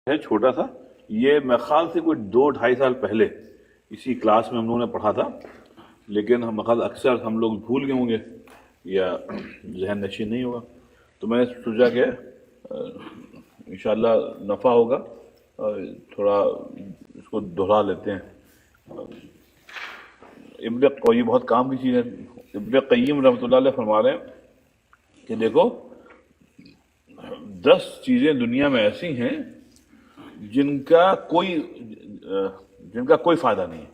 ہے چھوٹا سا، یہ میں خیال سے کوئی 2-2.5 سال پہلے اسی کلاس میں ہم لوگوں نے پڑھا تھا، لیکن ہم خیال اکثر ہم لوگ بھول گئے ہوں گے یا ذہن نشین نہیں ہوگا، تو میں نے سوچا کہ انشاءاللہ نفع ہوگا، تھوڑا اس کو دہرا لیتے ہیں۔ یہ بہت کام کی چیز ہے۔ ابن قیم رحمۃ اللہ علیہ فرما رہے ہیں کہ دیکھو 10 چیزیں دنیا میں ایسی ہیں جن کا کوئی فائدہ نہیں ہے۔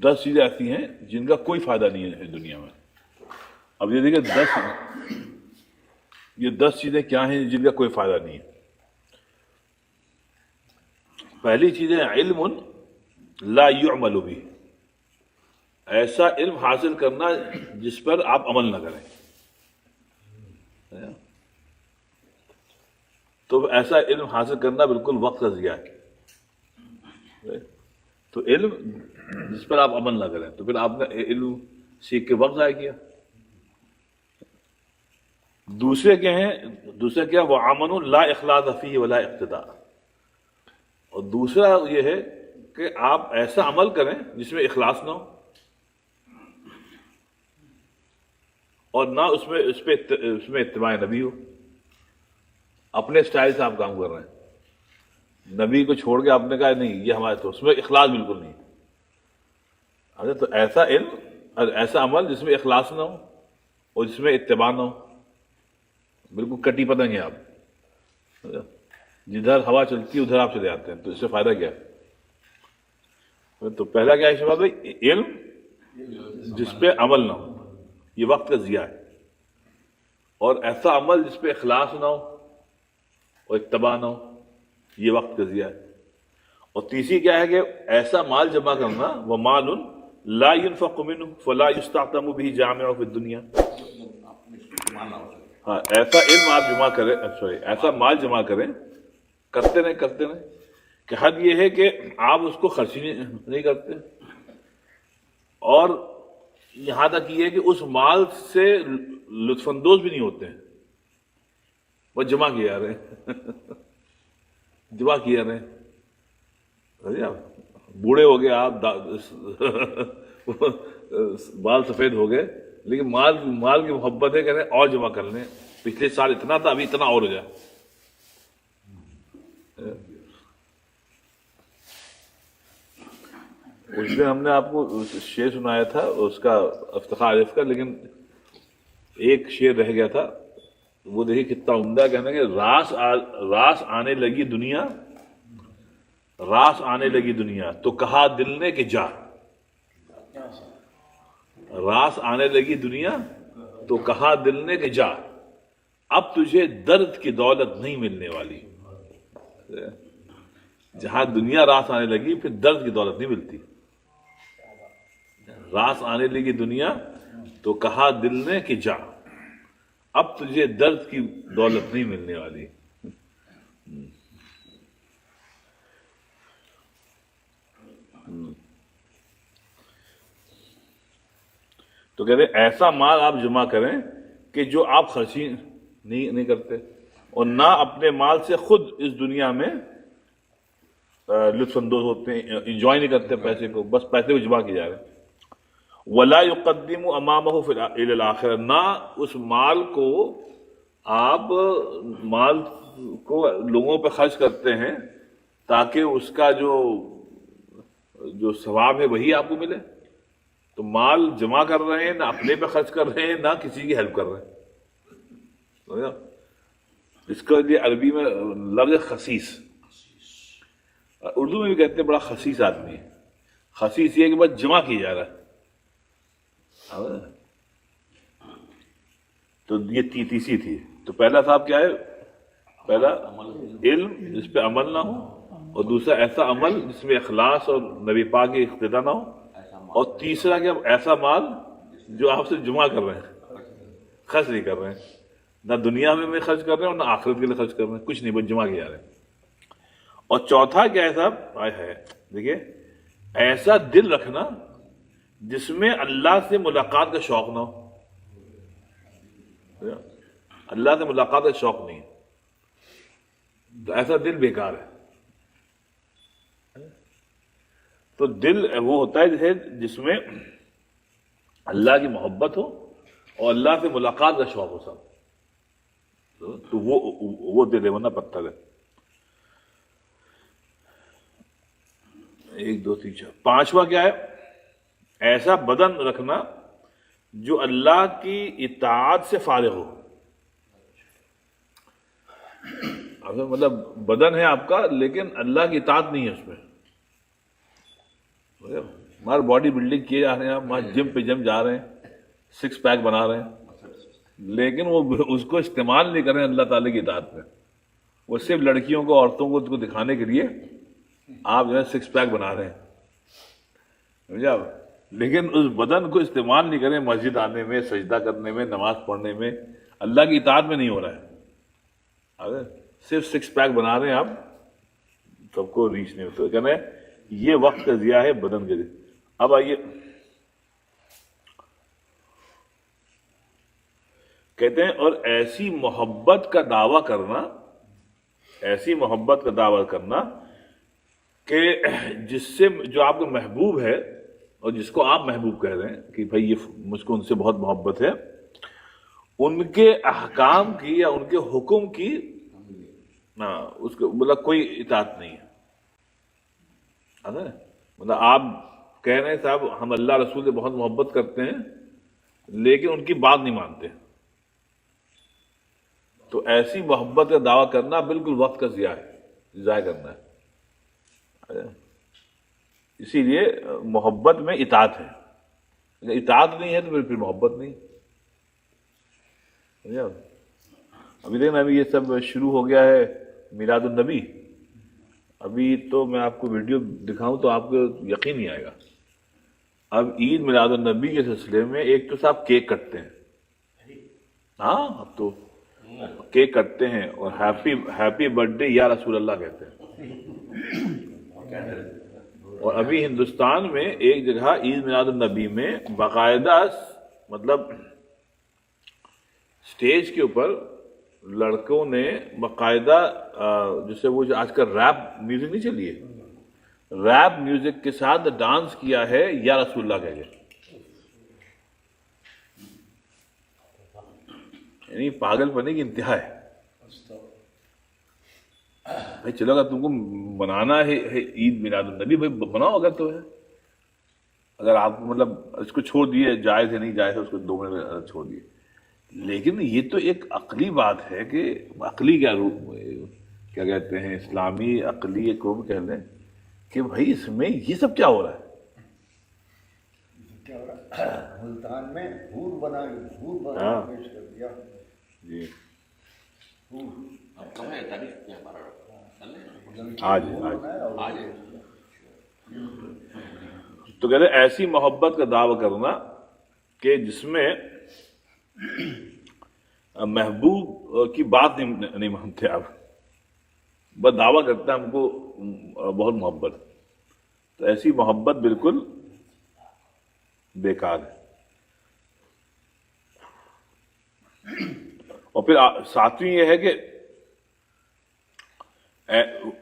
10 چیزیں ایسی ہیں جن کا کوئی فائدہ نہیں ہے دنیا میں۔ اب یہ دیکھیں 10 چیزیں کیا ہیں جن کا کوئی فائدہ نہیں ہے۔ پہلی چیز ہے علم لا يعمل به، ایسا علم حاصل کرنا جس پر آپ عمل نہ کریں۔ تو ایسا علم حاصل کرنا بالکل وقت کا ضیاع ہے۔ تو علم جس پر آپ عمل نہ کریں، تو پھر آپ نے علم سیکھ کے وقت ضائع کیا۔ دوسرے کیا ہیں؟ دوسرے کیا؟ وَعَمَلٌ لَا إِخْلَاصَ فِيهِ وَلَا اقتداء، اور دوسرا یہ ہے کہ آپ ایسا عمل کریں جس میں اخلاص نہ ہو، اور نہ اس میں اتباع نبی ہو۔ اپنے سٹائل سے آپ کام کر رہے ہیں، نبی کو چھوڑ کے آپ نے کہا نہیں یہ ہمارے، تو اس میں اخلاص بالکل نہیں۔ اچھا، تو ایسا علم، ایسا عمل جس میں اخلاص نہ ہو اور جس میں اتباع نہ ہو، بالکل کٹی پتنگ ہیں آپ، جدھر ہوا چلتی ہے ادھر آپ چلے جاتے ہیں، تو اس سے فائدہ کیا ہے؟ تو پہلا کیا ہے بھائی؟ علم جس پہ عمل نہ ہو، یہ وقت کا ضیاع ہے، اور ایسا عمل جس پہ اخلاص نہ ہو اور اتباع نہ ہو، یہ وقت کا ضیاع ہے۔ اور تیسری کیا ہے کہ ایسا مال جمع کرنا، وَمَالٌ لَا يُنْفَقُ مِنْهُ فَلَا يُسْتَعْتَمُ بِهِ جَامِعُ فِي الدُّنْيَا، ہاں ایسا علم آپ جمع کریں، ایسا مال جمع کریں، کرتے رہیں کہ حد یہ ہے کہ آپ اس کو خرچ نہیں کرتے، اور یہاں تک یہ ہے کہ اس مال سے لطف اندوز بھی نہیں ہوتے ہیں، وہ جمع کیے جا رہے ہیں جمع کیے جا رہے ہیں۔ بوڑھے ہو گئے آپ، بال سفید ہو گئے، لیکن مال کی محبت ہے، کہتے ہیں اور جمع کر لیں، پچھلے سال اتنا تھا ابھی اتنا اور ہو جائے۔ اس دن ہم نے آپ کو شعر سنایا تھا اس کا افتخار عارف کا، لیکن ایک شعر رہ گیا تھا، وہ دیکھیے کتنا عمدہ کہنا کہ راس آنے لگی دنیا، راس آنے لگی دنیا تو کہا دل نے کہ جا، راس آنے لگی دنیا تو کہا دل نے کہ جا، اب تجھے درد کی دولت نہیں ملنے والی۔ جہاں دنیا راس آنے لگی پھر درد کی دولت نہیں ملتی۔ راس آنے لگی دنیا تو کہا دل نے کہ جا، اب تجھے درد کی دولت نہیں ملنے والی۔ تو کہتے ہیں ایسا مال آپ جمع کریں کہ جو آپ خرچی نہیں کرتے، اور نہ اپنے مال سے خود اس دنیا میں لطف اندوز ہوتے ہیں، انجوائے نہیں کرتے پیسے کو، بس پیسے کو جمع کیے جا رہے ہیں۔ وَلَا يُقَدِّمُ أَمَامَهُ فِي إِلَى الْآخِرَةِ، نہ اس مال کو آپ مال کو لوگوں پہ خرچ کرتے ہیں تاکہ اس کا جو ثواب ہے وہی آپ کو ملے۔ تو مال جمع کر رہے ہیں، نہ اپنے پہ خرچ کر رہے ہیں، نہ کسی کی ہیلپ کر رہے ہیں۔ اس کے لیے عربی میں لفظ خسیس، اردو میں بھی کہتے ہیں بڑا خسیس آدمی ہے۔ خسیس یہ ہے کہ بس جمع کیا جا رہا ہے۔ تو یہ تیسری تھی۔ تو پہلا صاحب کیا ہے؟ پہلا علم جس پہ عمل نہ ہو، اور دوسرا ایسا عمل جس میں اخلاص اور نبی پاک کی اقتداء نہ ہو، اور تیسرا کہ ایسا مال جو آپ سے جمع کر رہے ہیں، خرچ نہیں کر رہے ہیں، نہ دنیا میں خرچ کر رہے ہیں اور نہ آخرت کے لیے خرچ کر رہے ہیں، کچھ نہیں، بس جمع کیا جا رہے ہیں۔ اور چوتھا کیا ہے صاحب؟ ہے دیکھیے ایسا دل رکھنا جس میں اللہ سے ملاقات کا شوق نہ ہو۔ اللہ سے ملاقات کا شوق نہیں ہے، تو ایسا دل بیکار ہے. تو دل وہ ہوتا ہے جس میں اللہ کی محبت ہو اور اللہ سے ملاقات کا شوق ہو سب، تو وہ دل ہے، ورنہ پتھر ہے. 1 2 3 4 5واں کیا ہے؟ ایسا بدن رکھنا جو اللہ کی اطاعت سے فارغ ہو. مطلب بدن ہے آپ کا لیکن اللہ کی اطاعت نہیں ہے اس میں. ہمارا باڈی بلڈنگ کیے جا رہے ہیں، آپ جم پہ جم جا رہے ہیں، 6 پیک بنا رہے ہیں، لیکن وہ اس کو استعمال نہیں کر رہے ہیں اللہ تعالیٰ کی اطاعت میں. وہ صرف لڑکیوں کو، عورتوں کو دکھانے کے لیے آپ جو ہے 6 پیک بنا رہے ہیں، سمجھے آپ؟ لیکن اس بدن کو استعمال نہیں کریں مسجد آنے میں، سجدہ کرنے میں، نماز پڑھنے میں، اللہ کی اطاعت میں نہیں ہو رہا ہے. اگر صرف 6 پیک بنا رہے ہیں آپ، سب کو ریچ نہیں ہوتا. کہنا ہے یہ وقت کا ضیاع ہے بدن کے لیے. اب آئیے، کہتے ہیں اور ایسی محبت کا دعویٰ کرنا، ایسی محبت کا دعویٰ کرنا کہ جس سے جو آپ کو محبوب ہے اور جس کو آپ محبوب کہہ رہے ہیں کہ بھائی یہ مجھ کو ان سے بہت محبت ہے، ان کے احکام کی یا ان کے حکم کی اس کو مطلب کوئی اطاعت نہیں ہے. مطلب آپ کہہ رہے ہیں صاحب ہم اللہ رسول سے بہت محبت کرتے ہیں لیکن ان کی بات نہیں مانتے، تو ایسی محبت کا دعویٰ کرنا بالکل وقت کا ضیاع ہے، ضائع کرنا ہے. اسی لیے محبت میں اطاعت ہے، اگر اطاعت نہیں ہے تو پھر محبت نہیں. ابھی دیکھنا، ابھی یہ سب شروع ہو گیا ہے میلاد النبی. ابھی تو میں آپ کو ویڈیو دکھاؤں تو آپ کو یقین نہیں آئے گا. اب عید میلاد النبی کے سلسلے میں ایک تو صاحب کیک کٹتے ہیں، ہاں اب تو کیک کٹتے ہیں اور ہیپی برتھ ڈے یا رسول اللہ کہتے ہیں. اور ابھی ہندوستان میں ایک جگہ عید میلاد النبی میں باقاعدہ مطلب سٹیج کے اوپر لڑکوں نے باقاعدہ جسے وہ جو آج کل ریپ میوزک نہیں چلی ہے، ریپ میوزک کے ساتھ ڈانس کیا ہے یا رسول اللہ کہہ کے. یعنی پاگل پنے کی انتہا ہے. بھائی چلو اگر تم کو منانا ہے عید میلاد النبی، بھائی بناؤ اگر تو ہے. اگر آپ کو مطلب اس کو چھوڑ دیے جائز ہے نہیں جائز ہے اس کو 2 منٹ چھوڑ دیے، لیکن یہ تو ایک عقلی بات ہے کہ عقلی کیا کہتے ہیں، اسلامی عقلی کو کہہ لیں کہ بھائی اس میں یہ سب کیا ہو رہا ہے. ملتان میں بھور بنا پیش کر دیا. جی آج تو کہتے ہیں ایسی محبت کا دعویٰ کرنا کہ جس میں محبوب کی بات نہیں مانتے آپ، بس دعویٰ کرتے ہیں ہم کو بہت محبت، تو ایسی محبت بالکل بیکار ہے. اور پھر 7ویں یہ ہے کہ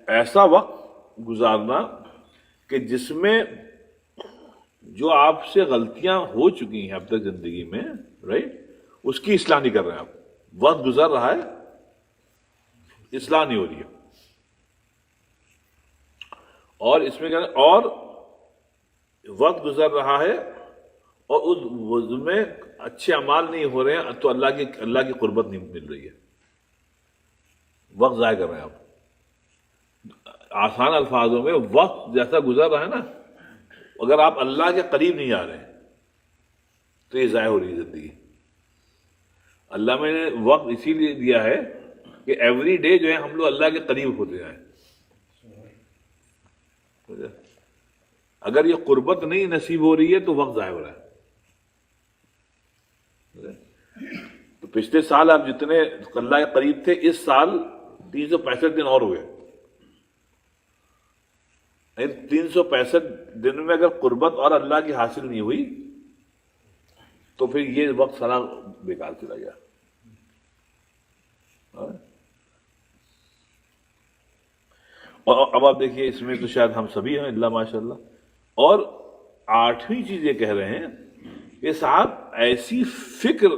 ایسا وقت گزارنا کہ جس میں جو آپ سے غلطیاں ہو چکی ہیں اب تک زندگی میں، رائٹ، اس کی اصلاح نہیں کر رہے ہیں آپ. وقت گزر رہا ہے، اصلاح نہیں ہو رہی ہے. اور اس میں کیا ہے، اور وقت گزر رہا ہے اور اس میں اچھے اعمال نہیں ہو رہے ہیں تو اللہ کی قربت نہیں مل رہی ہے. وقت ضائع کر رہے ہیں آپ. آسان الفاظوں میں وقت جیسا گزر رہا ہے نا، اگر آپ اللہ کے قریب نہیں آ رہے ہیں تو یہ ضائع ہو رہی ہے زندگی. اللہ میں نے وقت اسی لیے دیا ہے کہ ایوری ڈے جو ہے ہم لوگ اللہ کے قریب ہوتے جائیں. اگر یہ قربت نہیں نصیب ہو رہی ہے تو وقت ضائع ہو رہا ہے. تو پچھلے سال آپ جتنے اللہ کے قریب تھے، اس سال 365 دن اور ہوئے. 365 دن میں اگر قربت اور اللہ کی حاصل نہیں ہوئی تو پھر یہ وقت سارا بیکار چلا گیا. اور اب آپ دیکھیے اس میں تو شاید ہم سبھی ہیں اللہ ماشاء اللہ. اور 8ویں چیز یہ کہہ رہے ہیں کہ صاحب ایسی فکر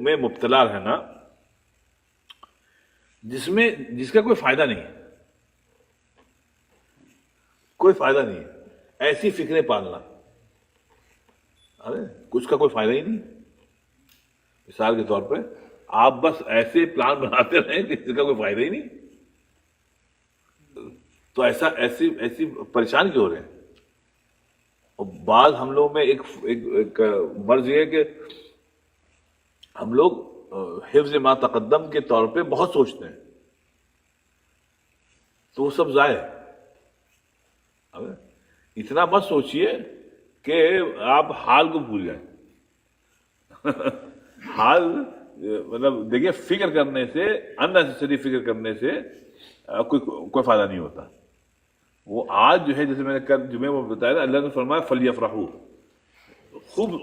میں مبتلا رہنا جس کا کوئی فائدہ نہیں ہے، کوئی فائدہ نہیں ہے، ایسی فکریں پالنا، ارے کچھ کا کوئی فائدہ ہی نہیں. مثال کے طور پہ آپ بس ایسے پلان بناتے رہیں کہ جس کا کوئی فائدہ ہی نہیں، تو ایسی پریشان کیوں ہو رہے ہیں؟ اور بعض ہم لوگوں میں ایک مرض یہ ہے کہ ہم لوگ حفظ ما تقدم کے طور پہ بہت سوچتے ہیں، تو وہ سب ضائع ہے. اتنا مت سوچئے کہ آپ حال کو بھول جائیں. حال مطلب دیکھیے فکر کرنے سے، اننیسیسری فکر کرنے سے کوئی فائدہ نہیں ہوتا. وہ آج جو ہے جیسے میں نے کل جمعے میں بتایا نا، اللہ نے فرمایا فَلْيَفْرَحُوا،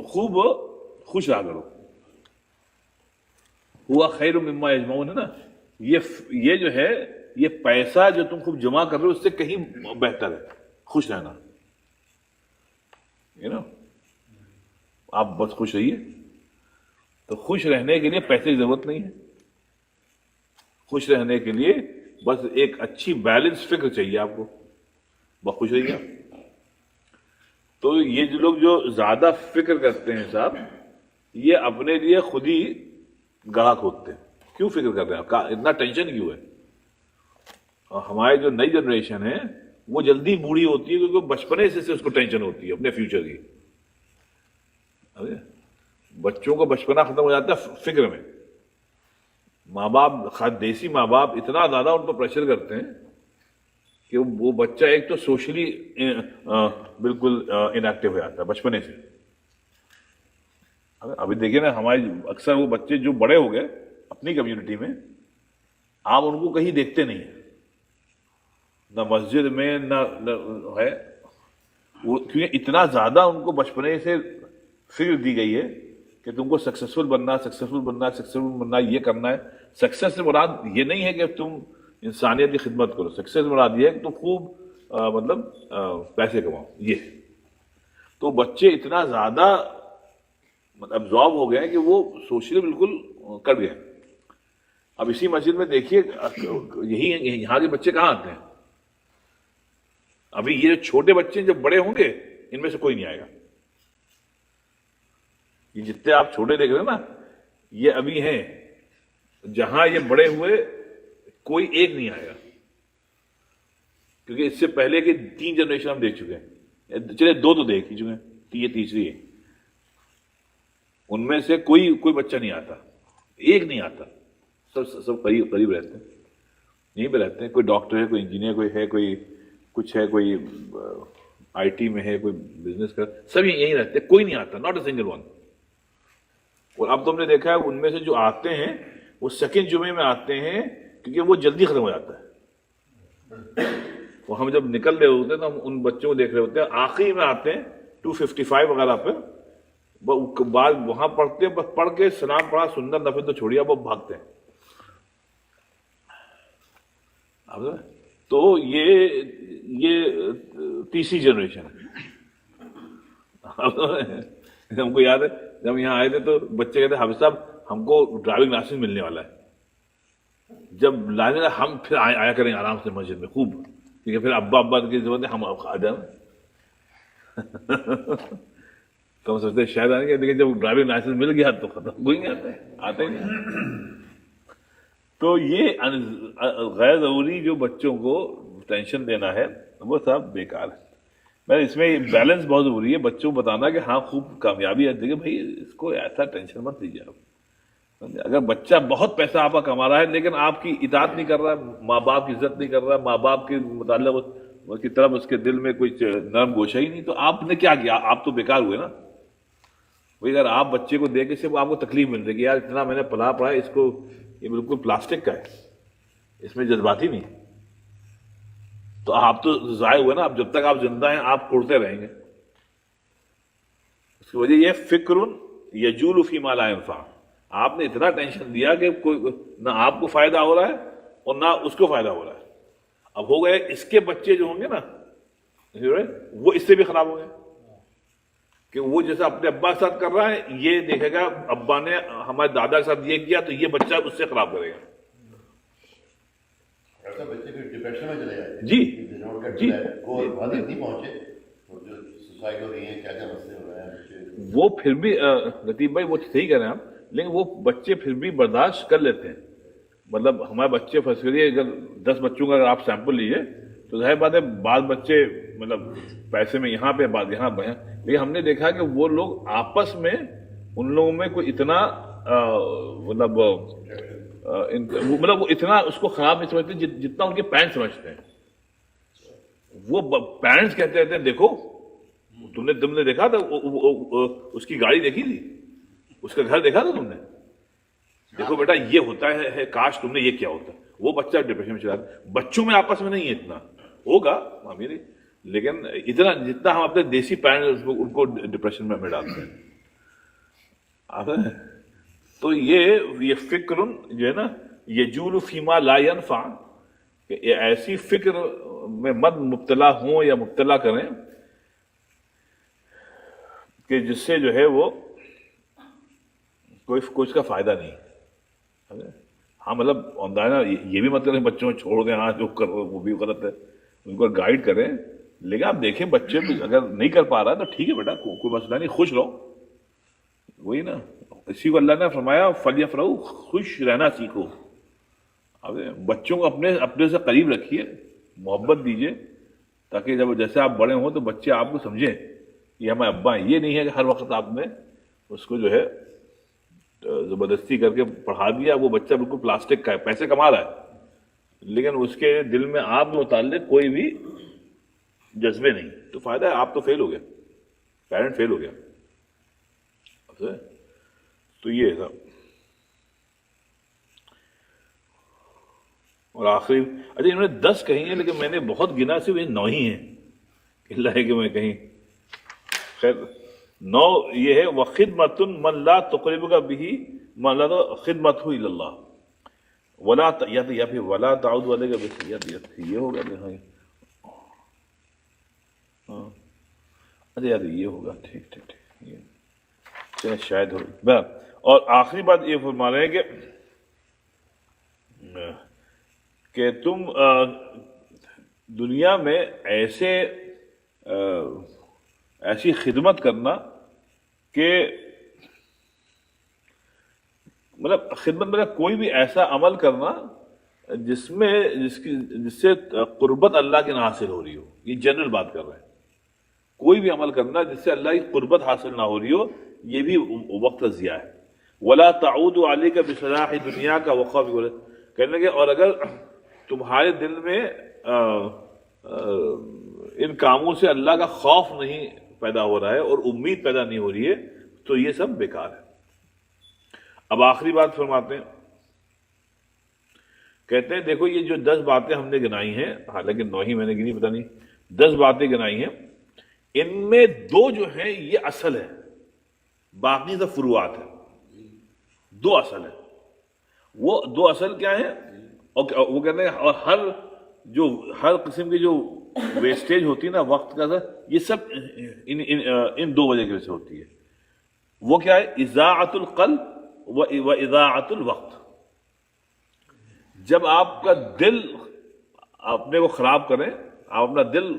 خوب خوش رہا کرو. ہوا خیر مما یجمعون ہے نا، یہ جو ہے یہ پیسہ جو تم خوب جمع کر رہے ہو اس سے کہیں بہتر ہے خوش رہنا. آپ بس خوش رہیے. تو خوش رہنے کے لیے پیسے کی ضرورت نہیں ہے، خوش رہنے کے لیے بس ایک اچھی بیلنس فکر چاہیے آپ کو، بس خوش رہیے آپ. تو یہ جو لوگ جو زیادہ فکر کرتے ہیں صاحب، یہ اپنے لیے خود ہی گڑھا کھودتے ہیں. کیوں فکر کر رہے ہیں؟ اتنا ٹینشن کیوں ہے؟ اور ہماری جو نئی جنریشن ہے وہ جلدی بوڑھی ہوتی ہے کیونکہ بچپنے سے اس کو ٹینشن ہوتی ہے اپنے فیوچر کی. ارے بچوں کو بچپنا ختم ہو جاتا ہے فکر میں. ماں باپ، خاص دیسی ماں باپ اتنا زیادہ ان پر پریشر کرتے ہیں کہ وہ بچہ ایک تو سوشلی بالکل انیکٹیو ہو جاتا ہے بچپنے سے. ابھی دیکھیے نا ہمارے اکثر وہ بچے جو بڑے ہو گئے اپنی کمیونٹی میں، آپ ان کو کہیں دیکھتے نہیں ہیں، نہ مسجد میں نہ ہے. کیونکہ اتنا زیادہ ان کو بچپنے سے فکر دی گئی ہے کہ تم کو سکسیسفل بننا، یہ کرنا ہے. سکسیس سے مراد یہ نہیں ہے کہ تم انسانیت کی خدمت کرو، سکسیس مراد یہ ہے کہ تم خوب مطلب پیسے کماؤ. یہ تو بچے اتنا زیادہ ابزارب ہو گئے ہیں کہ وہ سوشلی بالکل کٹ گئے. اب اسی مسجد میں دیکھیے یہاں کے بچے کہاں آتے ہیں؟ ابھی یہ چھوٹے بچے جب بڑے ہوں گے ان میں سے کوئی نہیں آئے گا. یہ جتنے آپ چھوٹے دیکھ رہے ہیں نا، یہ ابھی ہیں. جہاں یہ بڑے ہوئے کوئی ایک نہیں آئے گا، کیونکہ اس سے پہلے کہ 3 جنریشن ہم دیکھ چکے ہیں. چلے 2 تو دیکھ ہی چکے ہیں، یہ تیسری ہے. ان میں سے کوئی بچہ نہیں آتا، ایک نہیں آتا. سب قریب رہتے ہیں، یہیں پہ رہتے ہیں. کوئی ڈاکٹر ہے، کوئی انجینئر، کوئی ہے، کوئی کچھ ہے، کوئی آئی ٹی میں ہے، کوئی بزنس کر، سب یہیں رہتے ہیں. کوئی نہیں آتا، ناٹ اے سنگل ون. اور اب تم نے دیکھا ہے ان میں سے جو آتے ہیں وہ سیکنڈ جمعے میں آتے ہیں کیونکہ وہ جلدی ختم ہو جاتا ہے. وہ ہم جب نکل رہے ہوتے ہیں تو ہم ان بچوں کو دیکھ رہے ہوتے ہیں، آخری میں آتے ہیں 255 وغیرہ پہ. بعد وہاں پڑھتے ہیں، بس پڑھ کے سلام پڑھا، سندر نفل تو چھوڑیا، وہ بھاگتے ہیں. تو یہ تیسری جنریشن ہے. ہم کو یاد ہے جب یہاں آئے تھے تو بچے کہتے حافظ صاحب ہم کو ڈرائیونگ لائسنس ملنے والا ہے. جب لانے ہم پھر آیا کریں آرام سے مسجد میں خوب، کیونکہ پھر ابا کی ضرورت ہے، ہم آ جائیں. تو ہم سوچتے شاید آنے کے، لیکن جب ڈرائیونگ لائسنس مل گیا تو ختم کوئی نہیں آتے ہی نہیں. تو یہ غیر ضروری جو بچوں کو ٹینشن دینا ہے وہ سب بیکار ہے. میں اس میں بیلنس بہت ضروری ہے، بچوں کو بتانا کہ ہاں خوب کامیابی ہے، دیکھیں بھائی اس کو ایسا ٹینشن مت دیجیے آپ. اگر بچہ بہت پیسہ آپ کا کما رہا ہے لیکن آپ کی اطاعت نہیں کر رہا، ماں باپ کی عزت نہیں کر رہا، ماں باپ کے متعلق کی طرف اس کے دل میں کوئی نرم گوشہ ہی نہیں، تو آپ نے کیا کیا؟ آپ تو بیکار ہوئے نا. بھائی اگر آپ بچے کو دیکھ کے صرف آپ کو تکلیف مل رہی ہے کہ یار اتنا میں نے پڑھا اس کو، یہ بالکل پلاسٹک کا ہے، اس میں جذبات ہی نہیں، تو آپ تو ضائع ہوئے نا. اب جب تک آپ زندہ ہیں آپ اڑتے رہیں گے. اس کی وجہ یہ فکر یجول فی ما لا ینفع. آپ نے اتنا ٹینشن دیا کہ کوئی نہ آپ کو فائدہ ہو رہا ہے اور نہ اس کو فائدہ ہو رہا ہے. اب ہو گئے اس کے بچے جو ہوں گے نا وہ اس سے بھی خراب ہو گئے کہ وہ جیسا اپنے ابا کے ساتھ کر رہا ہے یہ دیکھے گا ابا نے ہمارے دادا کے ساتھ یہ کیا تو یہ بچہ اس سے خراب کرے گا. بچے پھر ڈپریشن میں چلے جاتے ہیں. جی جی نہیں پہنچے جو سوسائڈ ہو رہی ہیں کیا کیا مسئلے ہو رہے ہیں وہ پھر بھی لطیف بھائی وہ صحیح کہہ رہے ہیں آپ لیکن وہ بچے پھر بھی برداشت کر لیتے ہیں. مطلب ہمارے بچے فرض کریے اگر 10 بچوں کا اگر آپ سیمپل لیجیے تو ظاہر بات ہے بعض بچے مطلب پیسے میں یہاں پہ بعض یہاں پہ ہیں لیکن ہم نے دیکھا کہ وہ لوگ آپس میں ان لوگوں میں کوئی اتنا مطلب وہ اتنا اس کو خراب نہیں سمجھتے جتنا ان کے پیرنٹس سمجھتے ہیں. وہ پیرنٹس کہتے رہتے ہیں دیکھو تم نے دیکھا تھا اس کی گاڑی دیکھی تھی اس کا گھر دیکھا تھا تم نے دیکھو بیٹا یہ ہوتا ہے کاش تم نے یہ کیا ہوتا. وہ بچہ ڈپریشن میں چلا بچوں میں آپس میں نہیں ہے اتنا ہوگا میری لیکن اتنا جتنا ہم اپنے دیسی پیرنٹس ان کو ڈپریشن میں ڈالتے ہیں. تو یہ فکر جو ہے نا یجول فیما لا ینفع کہ ایسی فکر میں مت مبتلا ہوں یا مبتلا کریں کہ جس سے جو ہے وہ کوئی اس کا فائدہ نہیں. ہاں مطلب آمدائنہ یہ بھی مطلب بچوں کو چھوڑ دیں ہاں جو کر وہ بھی غلط ہے ان کو گائیڈ کریں لیکن آپ دیکھیں بچے اگر نہیں کر پا رہا تو ٹھیک ہے بیٹا کوئی مسئلہ نہیں خوش رہو. وہی نا اسی کو اللہ نے فرمایا فلیفرحوا خوش رہنا سیکھو. اب بچوں کو اپنے سے قریب رکھیے محبت دیجیے تاکہ جب جیسے آپ بڑے ہوں تو بچے آپ کو سمجھیں یہ ہمارے ابا ہیں. یہ نہیں ہے کہ ہر وقت آپ نے اس کو جو ہے زبردستی کر کے پڑھا دیا وہ بچہ بالکل پلاسٹک کا ہے پیسے کما رہا ہے لیکن اس کے دل میں آپ کے متعلق کوئی بھی جذبے نہیں تو فائدہ ہے آپ تو فیل ہو گئے پیرنٹ فیل ہو گیا. تو یہ تھا. اور آخری اچھا انہوں نے 10 کہی ہیں لیکن میں نے بہت گنا صرف یہ 9 ہی ہیں اللہ ہے کہ میں کہیں خیر 9 یہ ہے وخدمت من لا تقربک به من لا خدمته الا اللہ ولا یا پھر ولا تعود والے کا بسیت یہ ہوگا ہاں اچھا یار یہ ہوگا ٹھیک یہ شاید ہو. اور آخری بات یہ فرما رہے ہیں کہ تم دنیا میں ایسی خدمت کرنا کہ مطلب خدمت میں کوئی بھی ایسا عمل کرنا جس سے قربت اللہ کی نہ حاصل ہو رہی ہو. یہ جنرل بات کر رہے ہیں. کوئی بھی عمل کرنا جس سے اللہ کی قربت حاصل نہ ہو رہی ہو یہ بھی وقت ضیاء ہے. ولا تعود علیک بصلاح دنیا کا وخوف کہنے لگے اور اگر تمہارے دل میں ان کاموں سے اللہ کا خوف نہیں پیدا ہو رہا ہے اور امید پیدا نہیں ہو رہی ہے تو یہ سب بیکار ہے. اب آخری بات فرماتے ہیں کہتے ہیں دیکھو یہ جو 10 باتیں ہم نے گنائی ہیں حالانکہ 9 ہی میں نے گنی پتہ نہیں 10 باتیں گنائی ہیں ان میں 2 جو ہیں یہ اصل ہے باقی سب فروعات ہیں. 2 اصل ہیں وہ 2 اصل کیا ہیں اور وہ کہتے ہیں اور ہر قسم کی جو ویسٹیج ہوتی ہے نا وقت کا یہ سب ان 2 وجہ کی وجہ سے ہوتی ہے. وہ کیا ہے اضاعت القلب و اضاعت الوقت. جب آپ کا دل اپنے کو خراب کریں آپ اپنا دل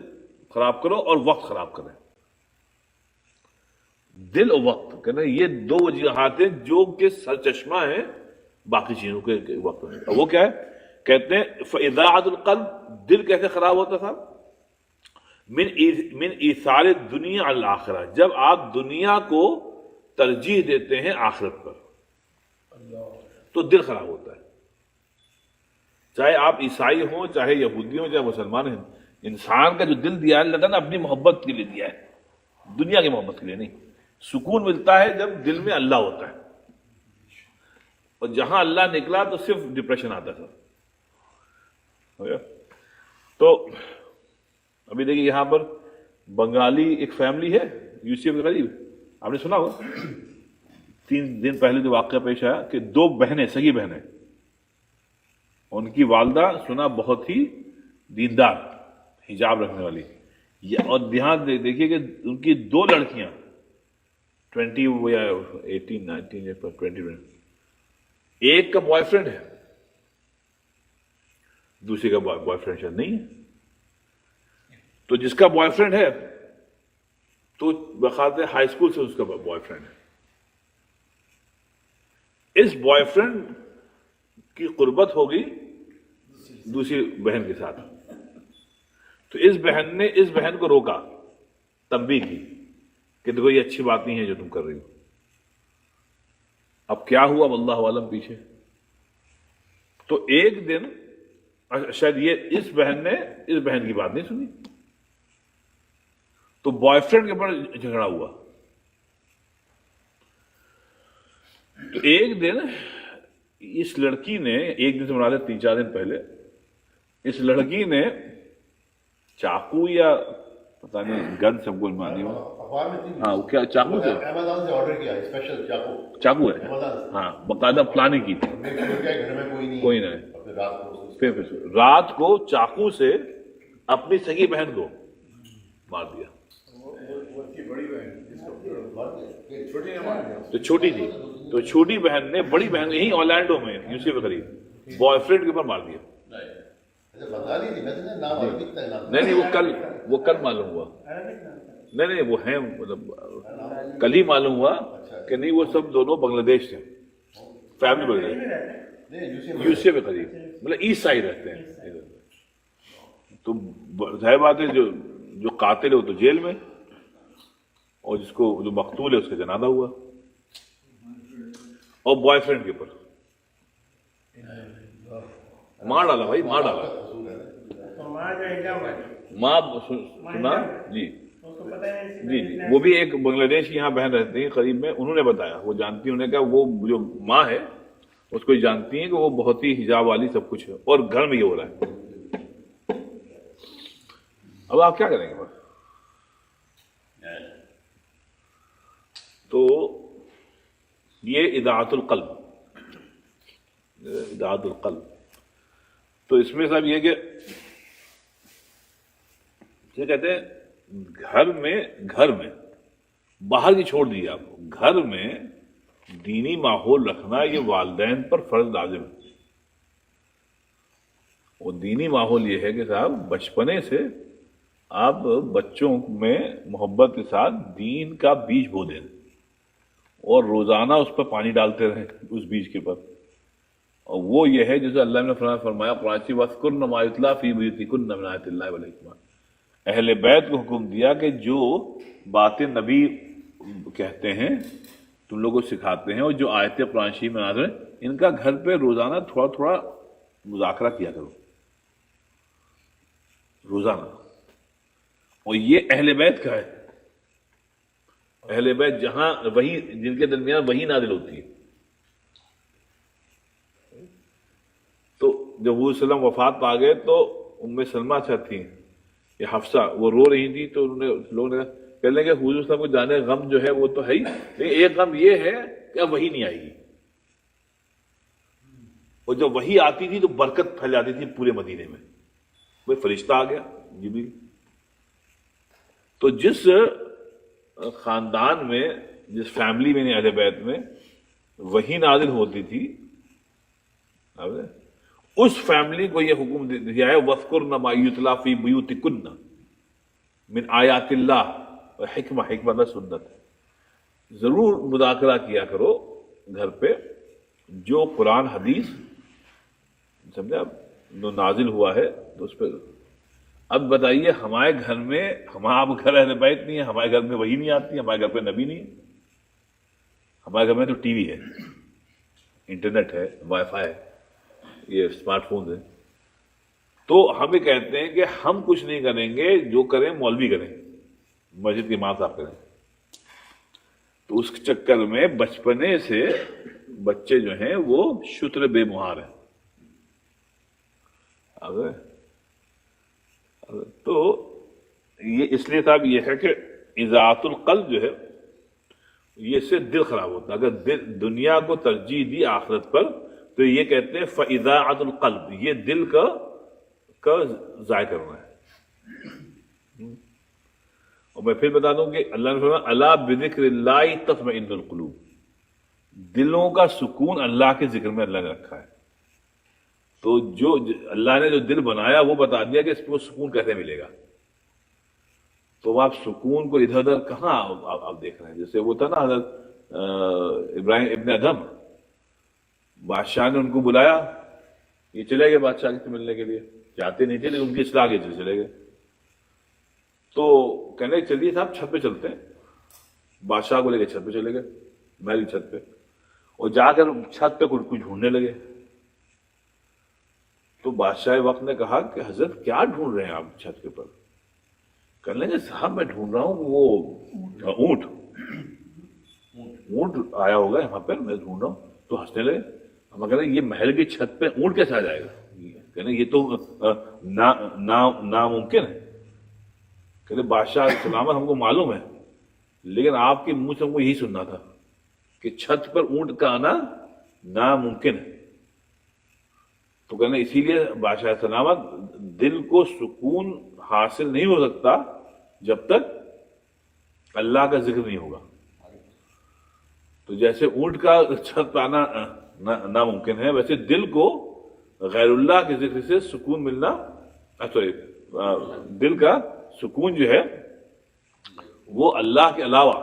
خراب کرو اور وقت خراب کریں. دل اور وقت کہنا یہ 2 وجوہات ہیں جو کہ سرچشمہ ہیں باقی چیزوں کے وقت میں. وہ کیا ہے کہتے ہیں فاضاعت القلب دل کیسے خراب ہوتا تھا من ایثار الدنیا علی الآخرہ جب آپ دنیا کو ترجیح دیتے ہیں آخرت پر تو دل خراب ہوتا ہے. چاہے آپ عیسائی ہوں چاہے یہودی ہوں چاہے مسلمان ہیں انسان کا جو دل دیا ہے اللہ تعالیٰ نے اپنی محبت کے لیے دیا ہے دنیا کی محبت کے لیے نہیں. سکون ملتا ہے جب دل میں اللہ ہوتا ہے اور جہاں اللہ نکلا تو صرف ڈپریشن آتا تھا. تو ابھی دیکھیے یہاں پر بنگالی ایک فیملی ہے یو سی کے قریب آپ نے سنا ہوگا 3 دن پہلے جو واقعہ پیش آیا کہ 2 بہنیں سگی بہنیں ان کی والدہ سنا بہت ہی دیندار، حجاب رکھنے والی. اور دھیان دیکھیے کہ ان کی 2 لڑکیاں 20 یا 18 19 یا 20، ایک کا بوائے فرینڈ ہے، دوسری کا بوائے فرینڈ شاید نہیں ہے. تو جس کا بوائے فرینڈ ہے تو بخاطر ہائی اسکول سے اس کا بوائے فرینڈ ہے. اس بوائے فرینڈ کی قربت ہوگی دوسری بہن کے ساتھ. تو اس بہن نے اس بہن کو روکا، تنبیہ کی کہ دیکھو یہ اچھی بات نہیں ہے جو تم کر رہی ہو. اب کیا ہوا واللہ عالم پیچھے. تو ایک دن شاید یہ اس بہن نے اس بہن کی بات نہیں سنی، تو بوائے فرینڈ کے اوپر جھگڑا ہوا. تو ایک دن اس لڑکی نے، ایک دن سے مراد 3-4 دن پہلے، اس لڑکی نے چاقو یا پتہ نہیں گن سب کو مانی ہو، اخبار میں تھی، ہاں وہ کیا چاقو سے، امیزون سے آرڈر کیا اسپیشل چاقو، چاقو ہے، امیزون سے. ہاں باقاعدہ پلاننگ کی تھی. میک شور کیا گھر میں کوئی نہیں، کوئی نہیں. اور پھر رات کو پھر رات کو چاقو سے اپنی سگی بہن کو مار دیا. تو چھوٹی تھی، تو چھوٹی بہن نے بڑی بہن یہیں اورلینڈو میں یوسی کے قریب بوائے فرینڈ کے اوپر مار دیا. بتا نہیں تھی، میں نے نام عربی کا نام. نہیں وہ کل معلوم ہوا. نہیں وہ ہیں، مطلب کل ہی معلوم ہوا کہ نہیں وہ سب دونوں بنگلہ دیش سے، فیملی بنگلہ دیش، یوسی کے قریب، مطلب ایسٹ سائڈ رہتے ہیں. تو ظاہر بات ہے جو قاتل ہے وہ تو جیل میں، اور جس کو جو مقتول ہے اس کا جنازہ ہوا. اور بوائے فرینڈ کے اوپر مار ڈالا بھائی، مار ڈالا. ماں سنا جی جی جی، وہ بھی ایک بنگلہ دیش کی یہاں بہن رہتی ہیں قریب میں، انہوں نے بتایا، وہ جانتی ہیں، انہوں نے کہا وہ جو ماں ہے اس کو جانتی ہیں کہ وہ بہت ہی حجاب والی سب کچھ ہے، اور گھر میں یہ ہو رہا ہے. اب آپ کیا کریں گے؟ تو یہ اذاعت القلب، اذاعت القلب. تو اس میں صاحب یہ کہ کیا کہتے ہیں، گھر میں باہر کی چھوڑ دیجیے، آپ گھر میں دینی ماحول رکھنا یہ والدین پر فرض لازم ہے. اور دینی ماحول یہ ہے کہ صاحب بچپنے سے آپ بچوں میں محبت کے ساتھ دین کا بیج بو دیں، اور روزانہ اس پر پانی ڈالتے رہیں اس بیج کے پر. اور وہ یہ ہے جیسے اللہ نے فرمایا قرآن سے وَاذْكُرْنَ مَا يُتْلَىٰ فِي بُيُوتِكُنَّ مِنْ آیَاتِ اللَّهِ وَالْحِکْمَةِ. اہل بیت کو حکم دیا کہ جو باتیں نبی کہتے ہیں تم لوگوں کو سکھاتے ہیں، اور جو آیتیں قرآن شریف میں نازل ہیں، ان کا گھر پہ روزانہ تھوڑا تھوڑا مذاکرہ کیا کرو روزانہ. اور یہ اہل بیت کا ہے، اہل بیت جہاں وہی، جن کے درمیان وہی نازل ہوتی ہے. تو جب حضور صلی اللہ علیہ وسلم وفات پا گئے تو ام سلمہ تھیں، یہ حفصہ، وہ رو رہی تھی، تو انہوں نے لوگوں نے کہنے لگے حضور صلی اللہ علیہ وسلم کو جانے غم جو ہے وہ تو ہے ہی، لیکن ایک غم یہ ہے کہ اب وہی نہیں آئے گی. اور جب وہی آتی تھی تو برکت پھیل جاتی تھی پورے مدینے میں. کوئی فرشتہ آ گیا جبریل. تو جس خاندان میں، جس فیملی میں، اہل بیت میں وہی نازل ہوتی تھی، اس فیملی کو یہ حکم دیا ہے وَاذْكُرْنَ مَا يُتْلَىٰ فِي بُيُوتِكُنَّ مِنْ آیَاتِ اللَّهِ، حکمت سنت. ضرور مذاکرہ کیا کرو گھر پہ جو قرآن حدیث سمجھا جو نازل ہوا ہے تو اس پہ. اب بتائیے ہمارے گھر میں، ہمارا گھر اہل بیت نہیں ہے، ہمارے گھر میں وہی نہیں آتی، ہمارے گھر پہ نبی نہیں ہے. ہمارے گھر میں تو ٹی وی ہے، انٹرنیٹ ہے، وائی فائی ہے، یہ اسمارٹ فون ہے. تو ہم یہ کہتے ہیں کہ ہم کچھ نہیں کریں گے، جو کریں مولوی کریں، مسجد کے امام صاحب کریں. تو اس چکر میں بچپنے سے بچے جو ہیں وہ شتر بے مہار ہیں. تو یہ اس لیے صاحب یہ ہے کہ اذاعت القلب جو ہے یہ سے دل خراب ہوتا ہے. اگر دنیا کو ترجیح دی آخرت پر تو یہ کہتے ہیں فاذاعت القلب، یہ دل کا کا ضائع کرنا ہے. اور میں پھر بتا دوں کہ اللہ نے فرمایا الا بذکر اللہ تطمئن القلوب، دلوں کا سکون اللہ کے ذکر میں اللہ نے رکھا ہے. تو جو اللہ نے جو دل بنایا وہ بتا دیا کہ اس کو سکون کیسے ملے گا. تو آپ سکون کو ادھر ادھر کہاں آپ دیکھ رہے ہیں. جیسے وہ تھا نا حضرت ابراہیم ابن ادھم، بادشاہ نے ان کو بلایا، یہ چلے گئے بادشاہ سے ملنے کے لیے، چاہتے نہیں تھے لیکن ان کی اصلاح کے چلے گئے. تو کہنے چلیے صاحب چھت پہ چلتے ہیں. بادشاہ کو لے کے چھت پہ چلے گئے، محل کی چھت پہ، اور جا کر چھت پہ کچھ ڈھونڈنے لگے. تو بادشاہ وقت نے کہا کہ حضرت کیا ڈھونڈ رہے ہیں آپ چھت کے اوپر؟ کہنے لگے صاحب میں ڈھونڈ رہا ہوں وہ اونٹ آیا ہوگا یہاں پر، میں ڈھونڈ رہا ہوں. تو ہنسنے لگے. ہم کہہ رہے یہ محل کی چھت پہ اونٹ کیسے آ جائے گا؟ کہنے یہ تو ناممکن ہے. کہتے بادشاہ سلامت ہم کو معلوم ہے، لیکن آپ کے منہ سے ہم کو یہی سننا تھا کہ چھت پر اونٹ کا آنا ناممکن ہے. تو کہنا اسی لیے بادشاہ سلامت دل کو سکون حاصل نہیں ہو سکتا جب تک اللہ کا ذکر نہیں ہوگا. تو جیسے اونٹ کا چھت پہ آنا ناممکن ہے، ویسے دل کو غیر اللہ کے ذکر سے سکون ملنا، سوری دل کا سکون جو ہے وہ اللہ کے علاوہ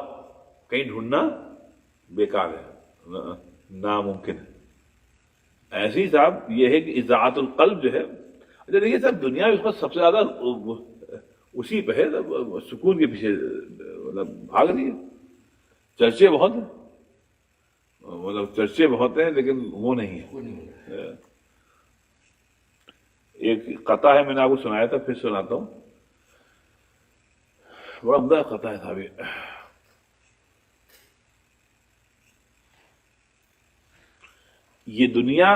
کہیں ڈھونڈنا بیکار ہے، ناممکن ہے. ایسے ہی صاحب یہ ہے کہ اذاعت القلب جو ہے، اچھا دیکھیے صاحب دنیا میں اس وقت سب سے زیادہ اسی پہ ہے، سکون کے پیچھے مطلب بھاگ رہی ہے. چرچے بہت ہیں، مطلب چرچے بہت ہیں لیکن وہ نہیں ہے. ایک قطع ہے میں نے آپ کو سنایا تھا، پھر سناتا ہوں، بڑا عمدہ قطع ہے صاحب. یہ دنیا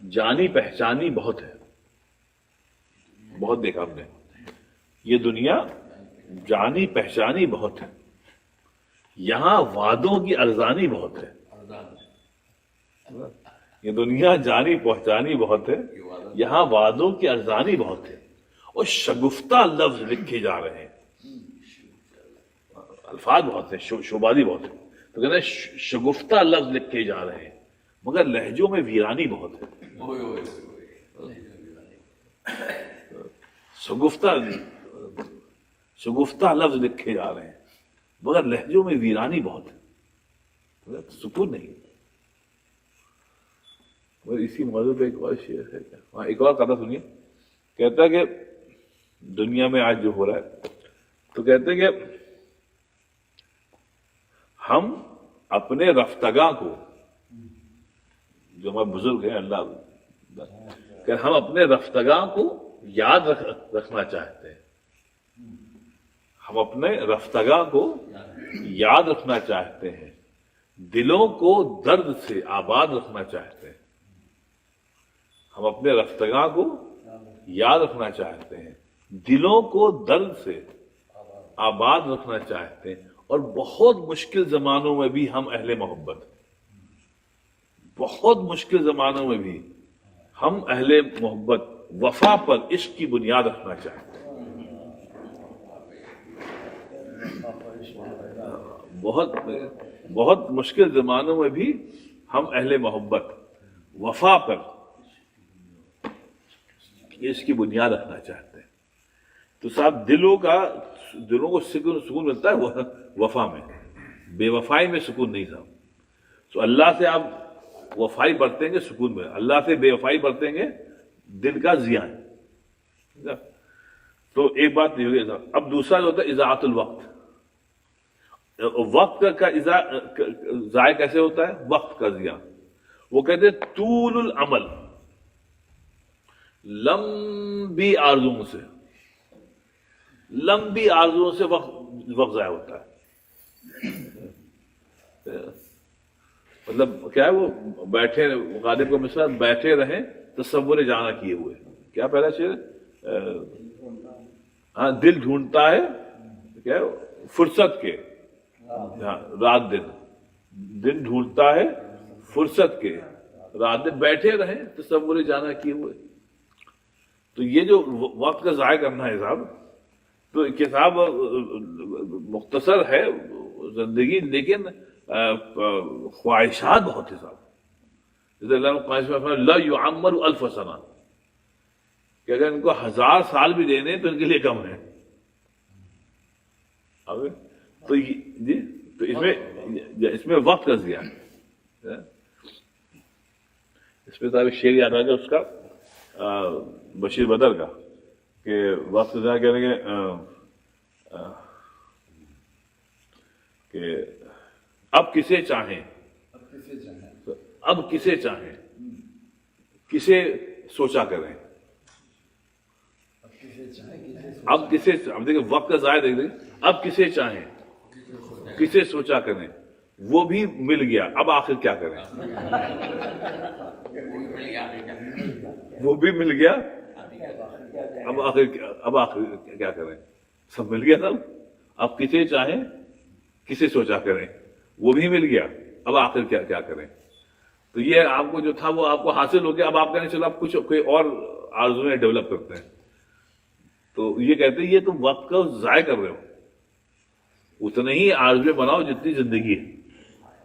جانی پہچانی بہت ہے، بہت دیکھا ہم نے. یہ دنیا جانی پہچانی بہت ہے، یہاں وعدوں کی ارزانی بہت ہے. یہ دنیا جانی پہچانی بہت ہے، یہاں وعدوں کی ارزانی بہت ہے، اور شگفتہ لفظ لکھے جا رہے ہیں. الفاظ بہت ہیں، شعبادی بہت ہے. تو کہتے ہیں شگفتہ لفظ لکھے جا رہے ہیں مگر لہجوں میں ویرانی بہت ہے. شگفتہ لفظ لکھے جا رہے ہیں مگر لہجوں میں ویرانی بہت ہے، سکون نہیں. اسی موضوع پہ ایک اور شعر ہے، ہاں ایک اور قطع سنیے. کہتا ہے کہ دنیا میں آج جو ہو رہا ہے، تو کہتے ہیں کہ ہم اپنے رفتگاں کو، جو ہمارے بزرگ ہیں اللہ، کہ ہم اپنے رفتگاں کو یاد رکھنا چاہتے ہیں. ہم اپنے رفتگاں کو یاد رکھنا چاہتے ہیں، دلوں کو درد سے آباد رکھنا چاہتے ہیں. ہم اپنے رفتگاں کو یاد رکھنا چاہتے ہیں، دلوں کو درد سے آباد رکھنا چاہتے ہیں. اور بہت مشکل زمانوں میں بھی ہم اہل محبت، بہت مشکل زمانوں میں بھی ہم اہل محبت وفا پر عشق کی بنیاد رکھنا چاہتے ہیں. بہت مشکل زمانوں میں بھی ہم اہل محبت وفا پر عشق کی بنیاد رکھنا چاہتے ہیں. تو صاحب دلوں کو سکون ملتا ہے وفا میں، بے وفائی میں سکون نہیں صاحب. تو اللہ سے آپ وفائی برتیں گے سکون میں، اللہ سے بے وفائی برتیں گے دل کا زیان. تو ایک بات نہیں ہوگی صاحب. اب دوسرا جو ہوتا ہے اضاعت الوقت. وقت کا ضائع کیسے ہوتا ہے؟ وقت کا زیان. وہ کہتے ہیں طول العمل، لمبی آرزوؤں سے وقت ضائع ہوتا ہے. مطلب کیا ہے، وہ بیٹھے، غالب کو مثلا بیٹھے رہیں تصور جانا کیے ہوئے. کیا پہلا شعر؟ ہاں دل ڈھونڈتا ہے کیا فرصت کے، رات دن ڈھونڈتا ہے فرصت کے، رات میں بیٹھے رہیں تصور جانا کیے ہوئے. تو یہ جو وقت کا ضائع کرنا ہے صاحب، تو کتاب مختصر ہے زندگی، لیکن خواہشات بہت ہے صاحب. جیسے اللہ نے قرآن میں فرمایا لا یعمر الف سنہ، کہ اگر ان کو 1000 سال بھی دینے تو ان کے لیے کم ہے. تو جی تو اس میں وقت کا ضیاع ہے. اس پہ صاحب شعر یاد آ گیا اس کا بشیر بدر کا، کہ وقت کا ضیاع کریں گے کہ اب کسے چاہیں، اب کسے چاہیں، کسے سوچا کریں. اب کسے، اب دیکھیں وقت کا ضائع دیکھ دیکھیں، اب کسے چاہیں، کسے سوچا کریں، وہ بھی مل گیا اب آخر کیا کریں. وہ بھی مل گیا اب آخر کیا کریں. سب مل گیا سب. اب کسے چاہیں، کسے سوچا کریں، وہ بھی مل گیا اب آخر کیا کریں. تو یہ آپ کو جو تھا وہ آپ کو حاصل ہو گیا. اب آپ کہنے چلو آپ کچھ کوئی اور آرزویں ڈیولپ کرتے ہیں. تو یہ کہتے ہیں یہ تم وقت کا ضائع کر رہے ہو. اتنے ہی آرزویں بناؤ جتنی زندگی ہے.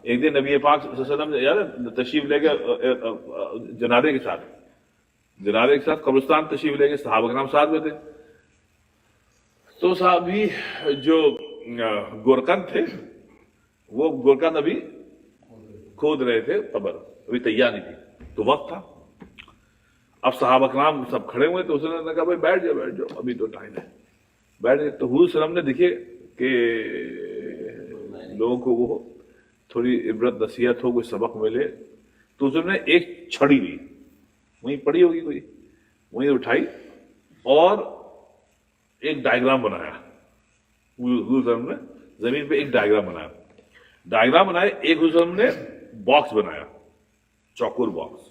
ایک دن نبی پاک صلی اللہ علیہ وسلم یاد تشریف لے کے جنازے کے ساتھ قبرستان تشریف لے کے صحابہ کرام ساتھ میں تھے. تو صحابی جو گورکن تھے وہ گورکن ابھی کھود رہے تھے، قبر ابھی تیار نہیں تھی. تو وقت تھا. اب صحابہ کرام سب کھڑے ہوئے تو اس نے کہا بھائی بیٹھ جاؤ ابھی تو ٹائم ہے. بیٹھ گئے. تو حضور صلی اللہ علیہ وسلم نے دیکھے کہ لوگوں کو وہ تھوڑی عبرت نصیحت ہو، کوئی سبق ملے، تو اس نے ایک چھڑی لی، وہیں پڑی ہوگی کوئی، وہیں اٹھائی اور ایک ڈائیگرام بنایا. حضور صلی اللہ علیہ وسلم نے زمین پہ ایک ڈائیگرام بنایا. ایک حضور صلی اللہ علیہ وسلم نے باکس بنایا، چوکور باکس،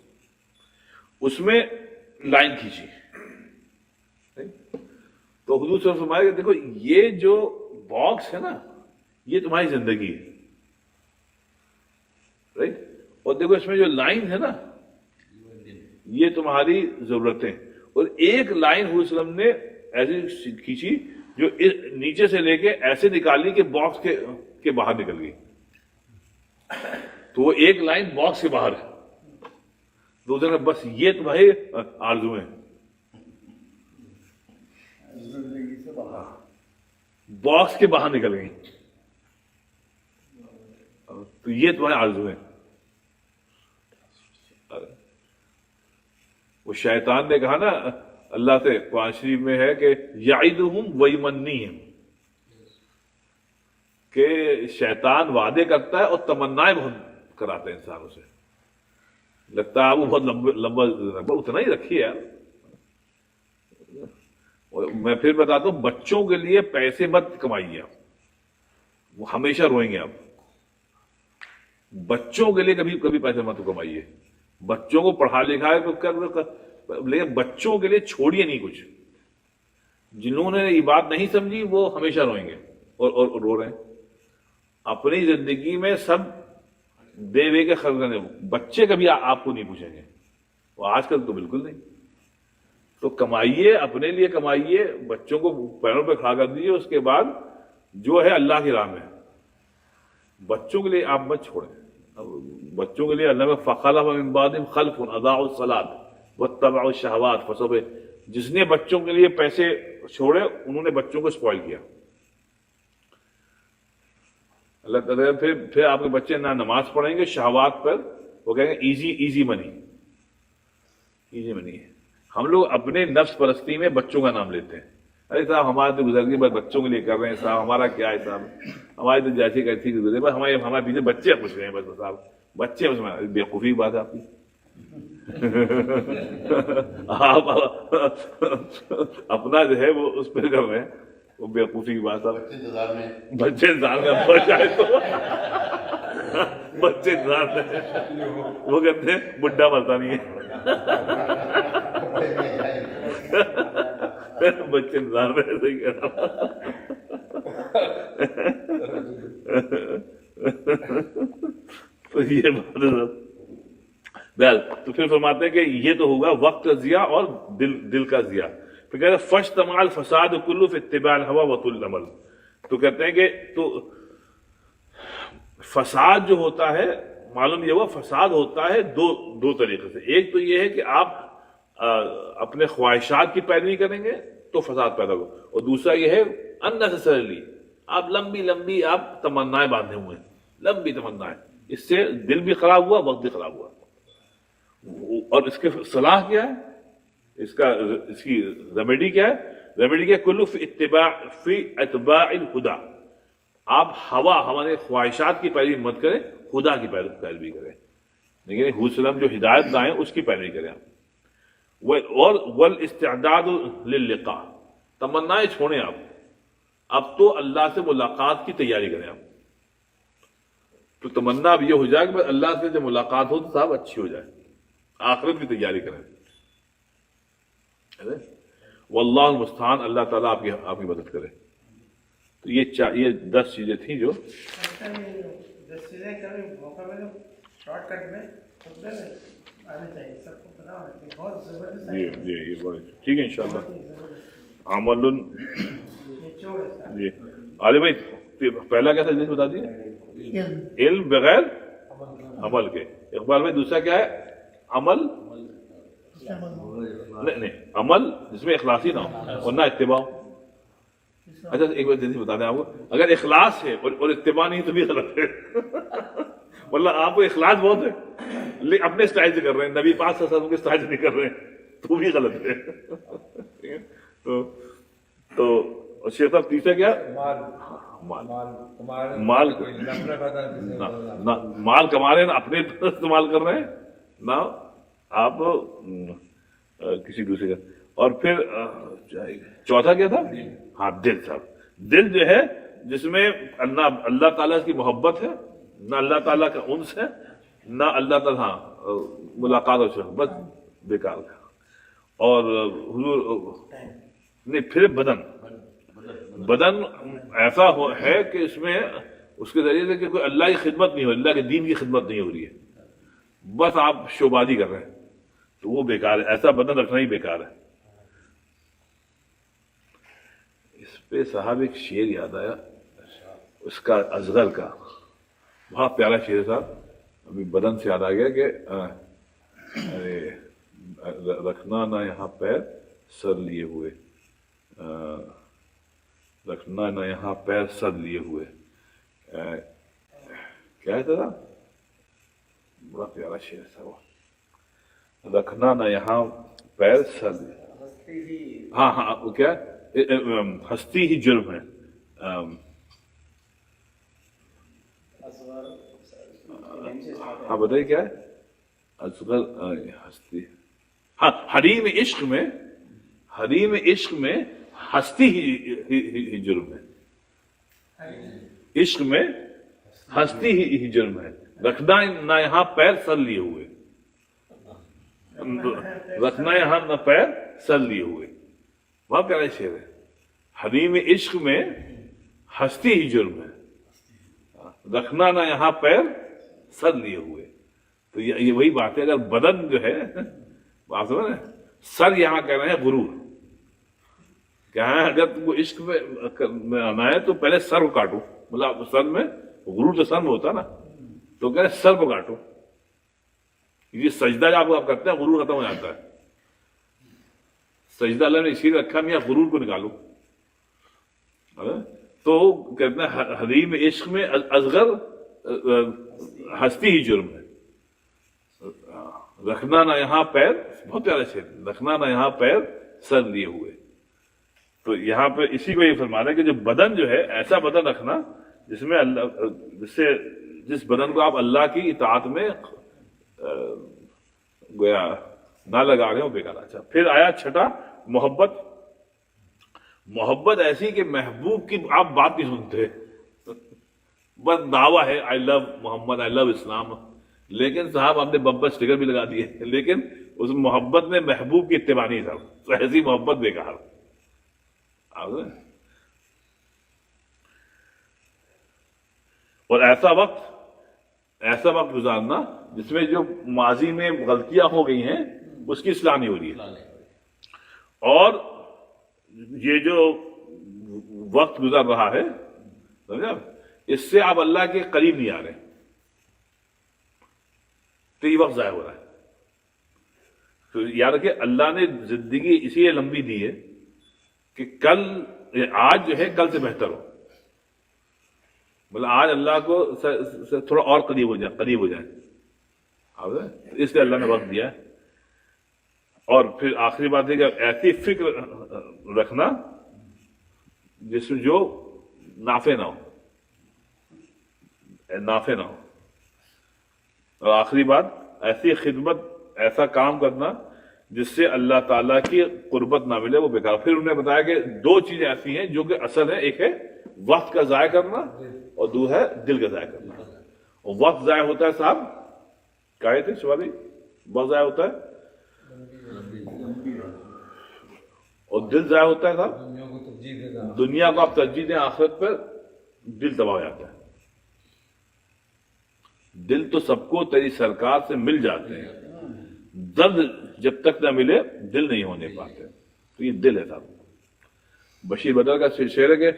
اس میں لائن کھینچی. تو حضور صلی اللہ علیہ وسلم فرمایا کہ دیکھو یہ جو باکس ہے نا یہ تمہاری زندگی ہے، رائٹ. اور دیکھو اس میں جو لائن ہے نا یہ تمہاری ضرورتیں. اور ایک لائن حضور صلی اللہ علیہ وسلم نے ایسی کھینچی جو نیچے سے لے کے ایسے نکالی کہ باکس کے باہر نکل گئی. تو وہ ایک لائن باکس کے باہر ہے. دوسرے بس یہ تمہاری آرزویں باکس کے باہر نکل گئی. تو یہ تمہاری آرزویں. وہ شیطان نے کہا نا اللہ سے، قرآن شریف میں ہے کہ یعدہم ویمنیہم، کہ شیطان وعدے کرتا ہے اور تمنائیں بہت کراتے ہیں انسانوں سے. لگتا ہے وہ بہت لمبا اتنا ہی رکھیے یار. میں پھر بتاتا ہوں، بچوں کے لیے پیسے مت کمائیے آپ، وہ ہمیشہ روئیں گے آپ. بچوں کے لیے کبھی پیسے مت کمائیے. بچوں کو پڑھا لکھا ہے تو لیکن بچوں کے لیے چھوڑیے نہیں کچھ. جنہوں نے یہ بات نہیں سمجھی وہ ہمیشہ روئیں گے اور رو رہے ہیں. اپنی زندگی میں سب دے کے خرچ کرنے. بچے کبھی آپ کو نہیں پوچھیں گے، وہ آج کل تو بالکل نہیں. تو کمائیے، اپنے لیے کمائیے، بچوں کو پیروں پہ کھڑا کر دیجیے. اس کے بعد جو ہے اللہ کی راہ میں، بچوں کے لیے آپ مت چھوڑیں. بچوں کے لیے اللہ میں فخلف من بعدہم خلف اضاعوا الصلاۃ واتبعوا الشہوات فسوف. جس نے بچوں کے لیے پیسے چھوڑے انہوں نے بچوں کو اسپوائل کیا. اللہ تعالیٰ پھر آپ کے بچے نہ نماز پڑھیں گے شہوات پر، وہ کہیں گے ایزی منی ہے. ہم لوگ اپنے نفس پرستی میں بچوں کا نام لیتے ہیں. ارے صاحب ہمارے تو گزر گئی، بس بچوں کے لیے کر رہے ہیں صاحب، ہمارا کیا ہے صاحب، ہماری تو جیسی کیسی گزرے، بس ہمارے پیچھے بچے پوچھ رہے ہیں بس صاحب، بچے بیوقوفی بات ہے آپ کی. آپ اپنا جو ہے وہ اس پہ کر رہے ہیں، وہ بیوقوفی کی بات ہے. بچے انتظار میں پہنچ جائے تو بچے انتظار میں، وہ کہتے ہیں بڈھا مرتا نہیں ہے. بچے انتظار میں ایسے ہی کہہ رہا. تو یہ بات ہے. بہرحال تو پھر فرماتے ہیں کہ یہ تو ہوگا وقت کا ضیاء اور دل کا ضیاء. پھر کہتے ہیں فاجتمع الفساد کلہ فی اتباع الہوی وطول الامل. تو کہتے ہیں کہ تو فساد جو ہوتا ہے معلوم یہ ہوا فساد ہوتا ہے دو طریقے سے. ایک تو یہ ہے کہ آپ اپنے خواہشات کی پیروی کریں گے تو فساد پیدا ہوگا, اور دوسرا یہ ہے unnecessarily آپ لمبی آپ تمنائیں باندھے ہوئے ہیں, لمبی تمنائیں, اس سے دل بھی خراب ہوا وقت بھی خراب ہوا. اور اس کے صلاح کیا ہے, اس کی ریمیڈی کیا ہے؟ ریمیڈی کیا ہے؟ کلو فی اتباع الہدا. آپ ہمارے خواہشات کی پیروی مت کریں, خدا کی پیروی کریں. لیکن حضور صلی اللہ علیہ وسلم جو ہدایت لائیں اس کی پیروی کریں آپ. اور والاستعداد للقاء, تمنائیں چھوڑیں آپ, اب تو اللہ سے ملاقات کی تیاری کریں آپ. تو تمنا اب یہ ہو جائے کہ بس اللہ سے جب ملاقات ہو تو صاحب اچھی ہو جائے, آخرت کی تیاری کریں. واللہ المستعان, اللہ تعالیٰ آپ کی مدد کرے. تو یہ 10 چیزیں تھیں جو جی یہ بڑے ٹھیک ہے انشاءاللہ. عمل جی علی بھائی پہلا کیا تھا جیسے بتا دیجیے, علم بغیر عمل کے. اقبال بھائی دوسرا کیا ہے؟ عمل نہیں عمل جس میں اخلاصی نہ ہو اور نہ اتباع. اچھا ایک بار جلدی بتا دیں آپ کو, اگر اخلاص ہے اور اتباع نہیں تو بھی غلط ہے. مطلب آپ کو اخلاص بہت ہے لیکن اپنے اسٹائل سے کر رہے ہیں, نبی پاک صلی اللہ علیہ وسلم کے اسٹائل سے نہیں کر رہے ہیں تو بھی غلط ہے. تو شیخ صاحب تیسرا کیا؟ مال کما رہے ہیں, اپنے استعمال کر رہے ہیں نہ آپ کسی دوسرے کا. اور پھر چوتھا کیا تھا؟ ہاں دل. صاحب دل جو ہے جس میں اللہ تعالیٰ کی محبت ہے, نہ اللہ تعالیٰ کا انس ہے, نہ اللہ تعالیٰ ملاقات اور بس بیکار کا. اور حضور نہیں, پھر بدن ایسا ہے کہ اس میں اس کے ذریعے سے کہ کوئی اللہ کی خدمت نہیں ہو, اللہ کے دین کی خدمت نہیں ہو رہی ہے, بس آپ شوبازی کر رہے ہیں, تو وہ بیکار ہے. ایسا بدن رکھنا ہی بیکار ہے. اس پہ صاحب ایک شعر یاد آیا, اس کا اصغر کا بہت پیارا شعر صاحب, ابھی بدن سے یاد آ گیا کہ رکھنا نہ یہاں پیر سر لیے ہوئے, رکھنا نہ یہاں پیر سر لیے ہوئے. کیا ہے تھا؟ بڑا پیارا شعر تھا وہ, رکھنا نہ یہاں پیر سر لیے. ہاں وہ کیا ہستی ہی جرم ہے. ہاں بتائیے کیا ہے اصغر ہستی؟ ہاں حریم عشق میں ہستی ہی جرم ہے. عشق میں ہستی ہی جرم ہے. رکھنا نہ یہاں پیر سر لیے ہوئے, رکھنا یہاں نہ پیر سر لیے ہوئے. بہت پیارا شعر ہے. حریم عشق میں ہستی ہی جرم ہے, رکھنا نہ یہاں پیر سر لیے ہوئے. تو یہ وہی بات ہے. اگر بدن جو ہے آپ سمجھ رہے ہیں, سر یہاں کہہ رہے ہیں غرور. کہ اگر تم کو عشق میں آنا ہے تو پہلے سر کو کاٹو. مطلب سر میں غرور تو سر میں ہوتا نا, تو کہہ رہے سر کو کاٹو. یہ سجدہ جب آپ کرتے ہیں غرور ختم ہو جاتا ہے. سجدہ اللہ نے اسی رکھا نہیں, غرور کو نکالو. تو کہتے ہیں حریم عشق میں اصغر ہستی ہی جرم ہے. رکھنا نہ یہاں پیر, بہت پیارا شعر, رکھنا نہ یہاں پیر سر لیے ہوئے. تو یہاں پہ اسی کو یہ فرمانا ہے کہ جو بدن جو ہے ایسا بدن رکھنا جس میں جس بدن کو آپ اللہ کی اطاعت میں گویا نہ لگا رہے ہو بیکار. اچھا پھر آیا چھٹا محبت ایسی کہ محبوب کی آپ بات نہیں سنتے, بس دعویٰ ہے آئی لو محمد, آئی لو اسلام, لیکن صاحب آپ نے بمبر اسٹیکر بھی لگا دیے, لیکن اس محبت میں محبوب کی اتباع نہیں تھا. تو ایسی محبت بیکار. اور ایسا وقت ایسا وقت گزارنا جس میں جو ماضی میں غلطیاں ہو گئی ہیں اس کی اصلاح نہیں ہو رہی ہے، اور یہ جو وقت گزر رہا ہے سمجھا، اس سے آپ اللہ کے قریب نہیں آ رہے، تو یہ وقت ضائع ہو رہا ہے۔ تو یاد رکھیں اللہ نے زندگی اسی لیے لمبی دی ہے کہ کل آج جو ہے کل سے بہتر ہو، مطلب آج اللہ کو سے تھوڑا اور قریب ہو جائے، اس لیے اللہ نے وقت دیا ہے۔ اور پھر آخری بات ہے کہ ایسی فکر رکھنا جس میں جو نافع نہ ہو، اور آخری بات ایسی خدمت، ایسا کام کرنا جس سے اللہ تعالیٰ کی قربت نہ ملے، وہ بیکار۔ پھر انہوں نے بتایا کہ دو چیزیں ایسی ہیں جو کہ اصل ہے، ایک ہے وقت کا ضائع کرنا اور دوسرا ہے دل کا ضائع کرنا۔ اور وقت ضائع ہوتا ہے صاحب، کہے تھے شوابی، وقت ضائع ہوتا ہے اور دل ضائع ہوتا ہے صاحب، دنیا کو آپ ترجیح دیں آخرت پر، دل تباہ ہو جاتا ہے۔ دل تو سب کو تیری سرکار سے مل جاتے ہیں، درد جب تک نہ ملے دل نہیں ہونے پاتے، تو یہ دل ہے صاحب۔ بشیر بدر کا شعر ہے کہ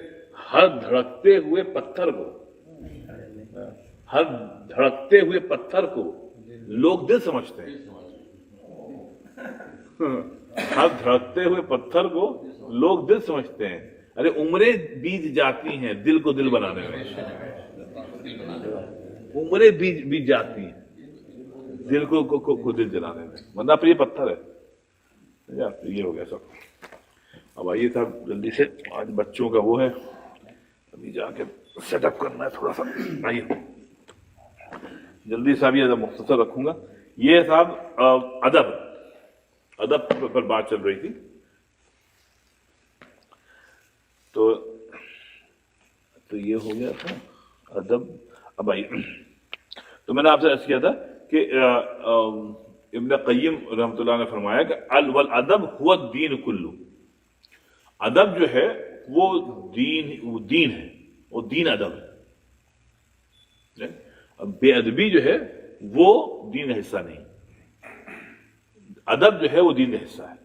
ہر دھڑکتے ہوئے پتھر کو لوگ دل سمجھتے ہیں، ہر دھڑکتے ہوئے پتھر کو لوگ دل سمجھتے ہیں۔ ارے عمریں بیت جاتی ہیں دل کو دل بنانے میں، عمریں بیت جاتی ہیں دل کو دل جلانے میں، ورنہ پھر یہ پتھر ہے۔ یہ ہو گیا سب۔ اب آئیے صاحب جلدی سے، آج بچوں کا وہ ہے، ابھی جا کے سیٹ اپ کرنا ہے تھوڑا سا۔ آئیے جلدی صاحب، یہ مختصر رکھوں گا۔ یہ صاحب ادب پر بات چل رہی تھی، تو یہ ہو گیا تھا ادب۔ اب آئیے، تو میں نے آپ سے عرض کیا تھا کہ ابن قیم رحمۃ اللہ نے فرمایا کہ الادب هو الدین کلو، ادب جو ہے وہ دین ہے، وہ دین ادب ہے۔ بے ادبی جو ہے وہ دین کا حصہ نہیں، ادب جو ہے وہ دین کا حصہ ہے۔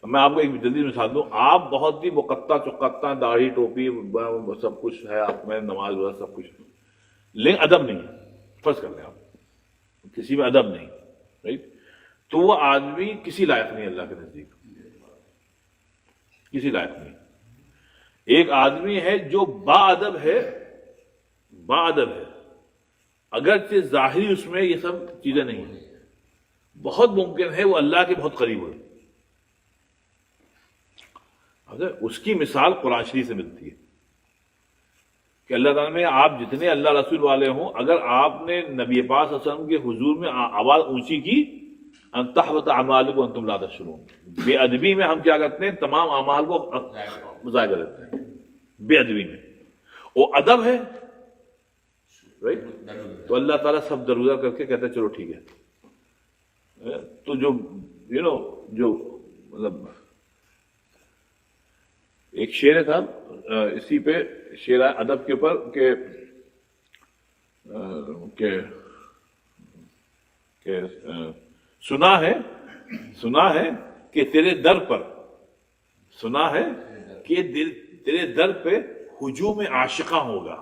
میں آپ کو ایک جلدی مثال دوں، آپ بہت ہی مقطع چقطع، داڑھی ٹوپی سب کچھ ہے آپ میں، نماز وغیرہ سب کچھ، لیکن ادب نہیں ہے، فرض کر لیں آپ کسی میں ادب نہیں، رائٹ، تو وہ آدمی کسی لائق نہیں اللہ کے نزدیک، کسی لائق نہیں۔ ایک آدمی ہے جو با ادب ہے، اگرچہ ظاہری اس میں یہ سب چیزیں نہیں ہیں، بہت ممکن ہے وہ اللہ کے بہت قریب ہو۔ اس کی مثال قرآن شریف سے ملتی ہے کہ اللہ تعالیٰ میں آپ جتنے اللہ رسول والے ہوں، اگر آپ نے نبی پاک صلی اللہ علیہ وسلم کے حضور میں آواز اونچی کی، ان تحبط اعمالکم وانتم لا تشعرون، بے ادبی میں ہم کیا کرتے ہیں، تمام اعمال کو ضائع کر دیتے ہیں، بے ادبی میں۔ وہ ادب ہے، رائٹ، تو اللہ تعالیٰ سب درگزر کر کے کہتا ہے چلو ٹھیک ہے۔ تو جو جو مطلب ایک شعر ہے صاحب اسی پہ، شعر ادب کے اوپر کہ سنا ہے کہ تیرے در پر، سنا ہے کہ تیرے در پہ ہجوم عاشقاں ہوگا،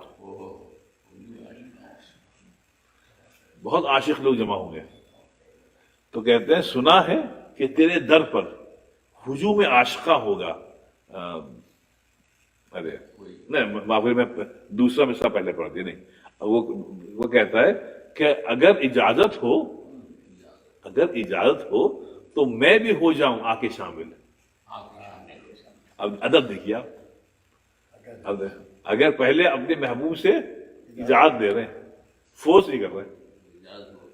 بہت عاشق لوگ جمع ہوں گے، تو کہتے ہیں سنا ہے کہ تیرے در پر ہجوم عاشقاں ہوگا۔ ارے نہیں، معافی، میں دوسرا مسئلہ پہلے پڑھ دیا، نہیں، وہ کہتا ہے کہ اگر اجازت ہو تو میں بھی ہو جاؤں آ کے شامل۔ اب ادب دیکھیے آپ، اگر پہلے اپنے محبوب سے اجازت دے رہے ہیں، فورس نہیں کر رہے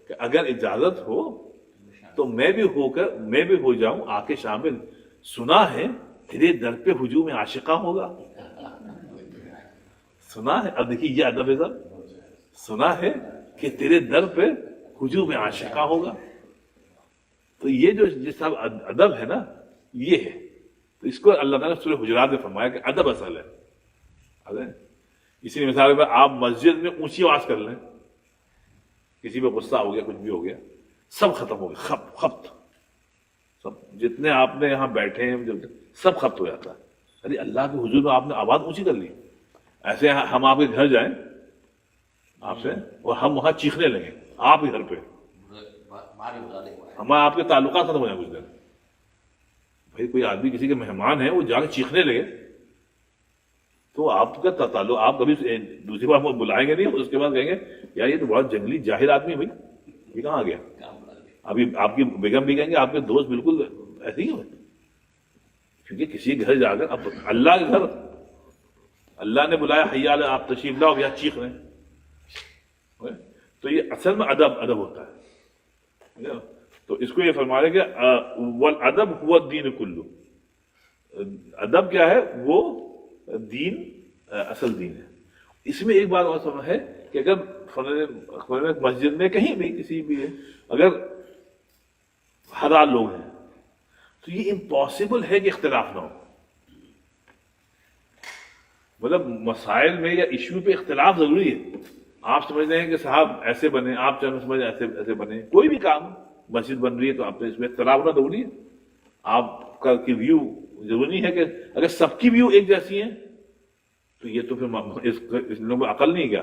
کہ اگر اجازت ہو تو میں بھی ہو جاؤں آ کے شامل، سنا ہے تیرے در پہ ہجوم عاشقاں ہوگا، سنا ہے۔ اب دیکھیے یہ ادب ہے صاحب، سنا ہے کہ تیرے در پہ ہجوم عاشقاں ہوگا، تو یہ جو جس ادب ہے نا، یہ ہے۔ تو اس کو اللہ تعالیٰ نے سورہ حجرات میں فرمایا کہ ادب اصل ہے، اسی مثال میں آپ مسجد میں اونچی آواز کر لیں، کسی پہ غصہ ہو گیا، کچھ بھی ہو گیا، سب ختم ہو گیا، خپت سب جتنے آپ نے یہاں بیٹھے ہیں سب خپت ہو جاتا ہے۔ ارے اللہ کے حضور میں آپ نے آواز اونچی کر لی، ایسے ہم آپ کے گھر جائیں آپ سے اور ہم وہاں چیخنے لگیں آپ کے گھر پہ، ہمارا آپ کے تعلقات ختم ہو جائیں کچھ دیر۔ بھائی کوئی آدمی کسی کے مہمان ہے وہ جا کے چیخنے لگے تو آپ کا تعلق، آپ کبھی دوسری بار بلائیں گے نہیں، اس کے بعد کہیں گے یار یہ تو بہت جنگلی جاہل آدمی ہے بھائی، یہ کہاں آ گیا؟ ابھی آپ کی بیگم بھی کہیں گے آپ کے دوست بالکل ایسے ہی ہوئے، کیونکہ کسی کے گھر جا کر، اب اللہ کے گھر اللہ نے بلایا حی علی آپ تشریف لاؤ، یہاں چیخ رہے ہیں، تو یہ اصل میں ادب ہوتا ہے۔ تو اس کو یہ فرما رہے کہ والادب هو الدین کلو، ادب کیا ہے؟ وہ دین، اصل دین ہے۔ اس میں ایک بات اور سمجھ ہے کہ اگر مسجد میں کہیں بھی کسی بھی ہے، اگر 1000 لوگ ہیں تو یہ امپاسبل ہے کہ اختلاف نہ ہو، مطلب مسائل میں یا ایشو پہ اختلاف ضروری ہے۔ آپ سمجھ رہے ہیں کہ صاحب ایسے بنے، آپ چاہے سمجھ ایسے بنے، کوئی بھی کام مسجد بن رہی ہے تو آپ نے اس میں اختلاف ہونا ضروری ہے۔ آپ کا کی ویو ضروری ہے کہ اگر سب کی ویو ایک جیسی ہے تو یہ تو پھر اس لوگوں میں عقل نہیں گیا،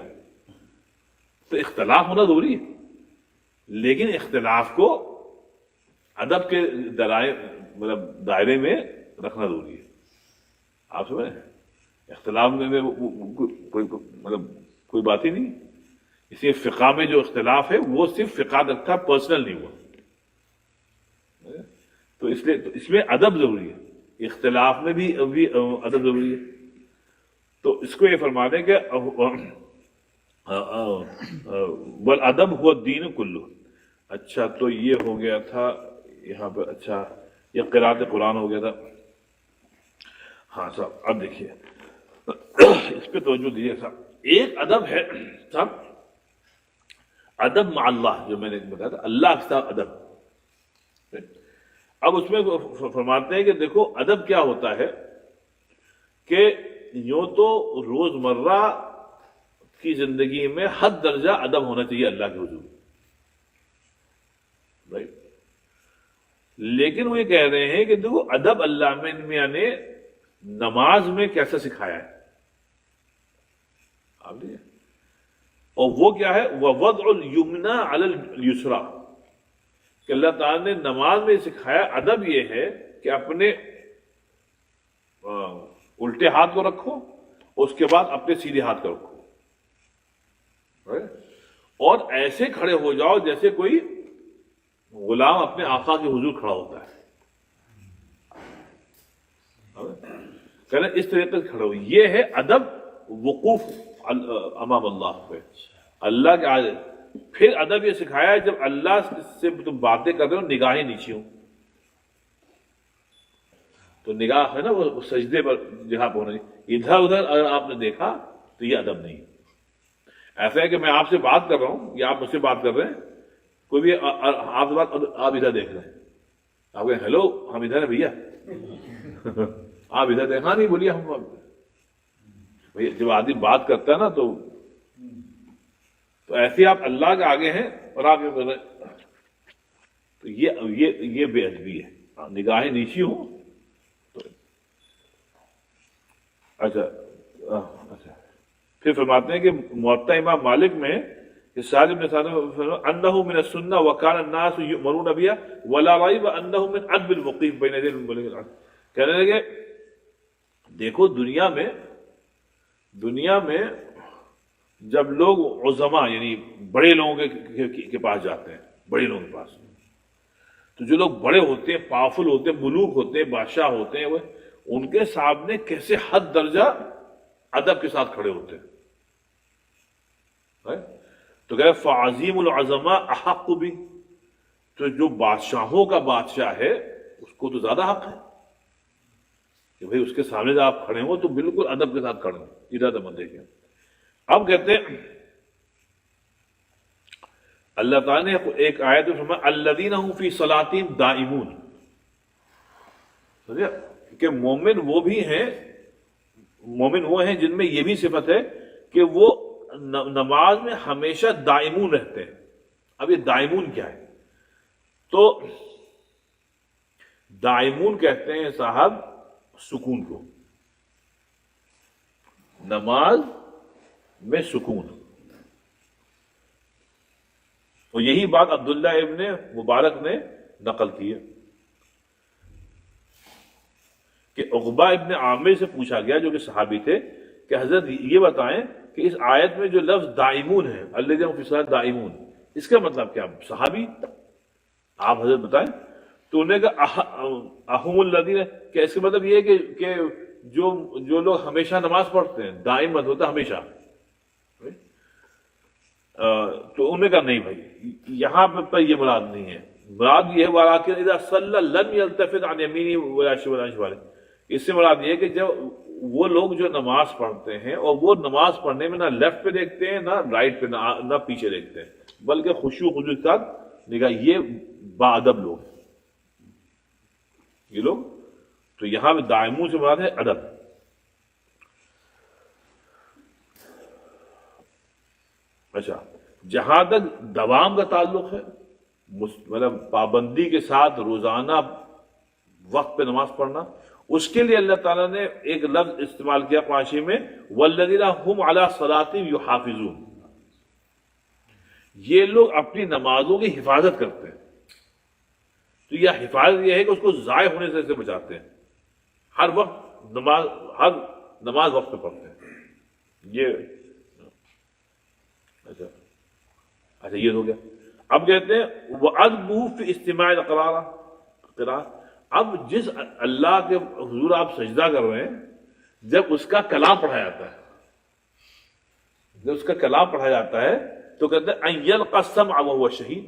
تو اختلاف ہونا ضروری ہے، لیکن اختلاف کو ادب کے دائرے میں رکھنا ضروری ہے۔ آپ سمجھ رہے ہیں؟ اختلاف میں کوئی بات ہی نہیں، اس لیے فقہ میں جو اختلاف ہے وہ صرف فقہ تک تھا، پرسنل نہیں ہوا، تو اس لیے اس میں ادب ضروری ہے، اختلاف میں بھی ادب ضروری ہے۔ تو اس کو یہ فرما دیں کہ والادب هو الدین کلو۔ اچھا تو یہ ہو گیا تھا یہاں پہ، اچھا یہ قرات قرآن ہو گیا تھا۔ ہاں صاحب اب دیکھیے اس پہ توجہ دیجیے صاحب، ایک ادب ہے صاحب ادب مع اللہ، جو میں نے بتایا تھا اللہ کے ساتھ ادب۔ اب اس میں فرماتے ہیں کہ دیکھو ادب کیا ہوتا ہے کہ یوں تو روزمرہ کی زندگی میں حد درجہ ادب ہونا چاہیے اللہ کے حضور، لیکن وہ یہ کہہ رہے ہیں کہ دیکھو ادب اللہ میاں نے نماز میں کیسا سکھایا ہے، آپ دیکھیں، اور وہ کیا ہے؟ وَوَضْعُ الْيُمْنَى عَلَى الْيُسْرَى، کہ اللہ تعالیٰ نے نماز میں سکھایا ادب یہ ہے کہ اپنے الٹے ہاتھ کو رکھو، اس کے بعد اپنے سیدھے ہاتھ کو رکھو، اور ایسے کھڑے ہو جاؤ جیسے کوئی غلام اپنے آقا کے حضور کھڑا ہوتا ہے، کہنا اس طریقے سے کھڑے ہو۔ یہ ہے ادب وقوف امام اللہ پہ، اللہ کے آگے۔ پھر ادب یہ سکھایا ہے جب اللہ سے تم باتیں کر رہے ہو نگاہیں نیچی ہوں، تو نگاہ ہے نا وہ سجدے پر جہاں پہ ہونا چاہیے، ادھر ادھر اگر آپ نے دیکھا تو یہ ادب نہیں۔ ایسا ہے کہ میں آپ سے بات کر رہا ہوں یا آپ مجھ سے بات کر رہے ہیں، کوئی بھی آپ سے بات، آپ ادھر دیکھ رہے ہیں، آپ کہیں ہیلو ہم ادھر ہیں بھیا، آپ ادھر دیکھا نہیں، بولیے ہم بھیا۔ جب آدمی بات کرتا ہے نا تو ایسے آپ اللہ کے آگے ہیں اور آپ یہ کر رہے ہیں، تو یہ بے ادبی ہے، نگاہیں نیچی ہوں تو۔ اچھا پھر فرماتے ہیں کہ موطا امام مالک میں سعد بن سعد انه من السنة وكان الناس يؤمرون بها ولا ريب انه من ادب المقيم بين يدي الملك العدل۔ کہنے لگے دیکھو دنیا میں جب لوگ عظما یعنی بڑے لوگوں کے پاس جاتے ہیں، بڑے لوگوں کے پاس، تو جو لوگ بڑے ہوتے ہیں، پاورفل ہوتے ہیں، ملوک ہوتے ہیں، بادشاہ ہوتے ہیں، وہ ان کے سامنے کیسے حد درجہ ادب کے ساتھ کھڑے ہوتے ہیں، تو کہ فعظیم العظماء احق بھی، تو جو بادشاہوں کا بادشاہ ہے اس کو تو زیادہ حق ہے کہ بھئی اس کے سامنے جب آپ کھڑے ہو تو بالکل ادب کے ساتھ کھڑے ہو، ادھر مت دیکھیں۔ اب کہتے ہیں اللہ تعالیٰ نے ایک آیت میں فرمایا الذین هم فی صلاتہم دائمون، کہ مومن وہ بھی ہیں، مومن وہ ہیں جن میں یہ بھی صفت ہے کہ وہ نماز میں ہمیشہ دائمون رہتے ہیں. اب یہ دائمون کیا ہے؟ تو دائمون کہتے ہیں صاحب سکون کو، نماز میں سکون. تو یہی بات عبداللہ ابن مبارک نے نقل کی ہے کہ عقبہ ابن عامر سے پوچھا گیا جو کہ صحابی تھے کہ حضرت یہ بتائیں کہ اس آیت میں جو لفظ دائمون ہے الذین فی الصلاۃ دائمون، اس کا مطلب کیا؟ صحابی آپ حضرت بتائیں. تو انہوں نے کہا اہم الذین، کہ اس کا مطلب یہ ہے کہ جو لوگ ہمیشہ نماز پڑھتے ہیں، دائم مطلب ہوتا ہے ہمیشہ. تو انہوں نے کہا نہیں بھائی، یہاں پر یہ مراد نہیں ہے. مراد یہ ہے وَلَٰكِنْ إِذَا صَلَّى لَمْ يَلْتَفِتْ عَنْ يَمِينِهِ وَلَا شِمَالِهِ. اس سے مراد یہ ہے کہ جب وہ لوگ جو نماز پڑھتے ہیں اور وہ نماز پڑھنے میں نہ لیفٹ پہ دیکھتے ہیں، نہ رائٹ پہ، نہ پیچھے دیکھتے ہیں، بلکہ خشوع و خضوع کے ساتھ نگاہ. یہ باادب لوگ یہ لوگ. تو یہاں پہ دائمون سے مراد ہے ادب. اچھا، جہاں تک دوام کا تعلق ہے، مطلب پابندی کے ساتھ روزانہ وقت پہ نماز پڑھنا، اس کے لیے اللہ تعالیٰ نے ایک لفظ استعمال کیا قرآن شریف میں، وَالَّذِينَ هُمْ عَلَىٰ صَلَاتِهِمْ يُحَافِظُونَ. یہ لوگ اپنی نمازوں کی حفاظت کرتے ہیں. تو یہ حفاظت یہ ہے کہ اس کو ضائع ہونے سے بچاتے ہیں. ہر نماز وقت پہ پڑھتے ہیں. یہ اچھا یہ ہو گیا. اب کہتے ہیں وَأَدْبُهُ فِي اسْتِمَاعِ الْقِرَاءَ. اب جس اللہ کے حضور آپ سجدہ کر رہے ہیں، جب اس کا کلام پڑھا جاتا ہے، تو کہتے ہیں أَن يَلْقَى السَّمْعَ وَهُوَ شَهِيدٌ.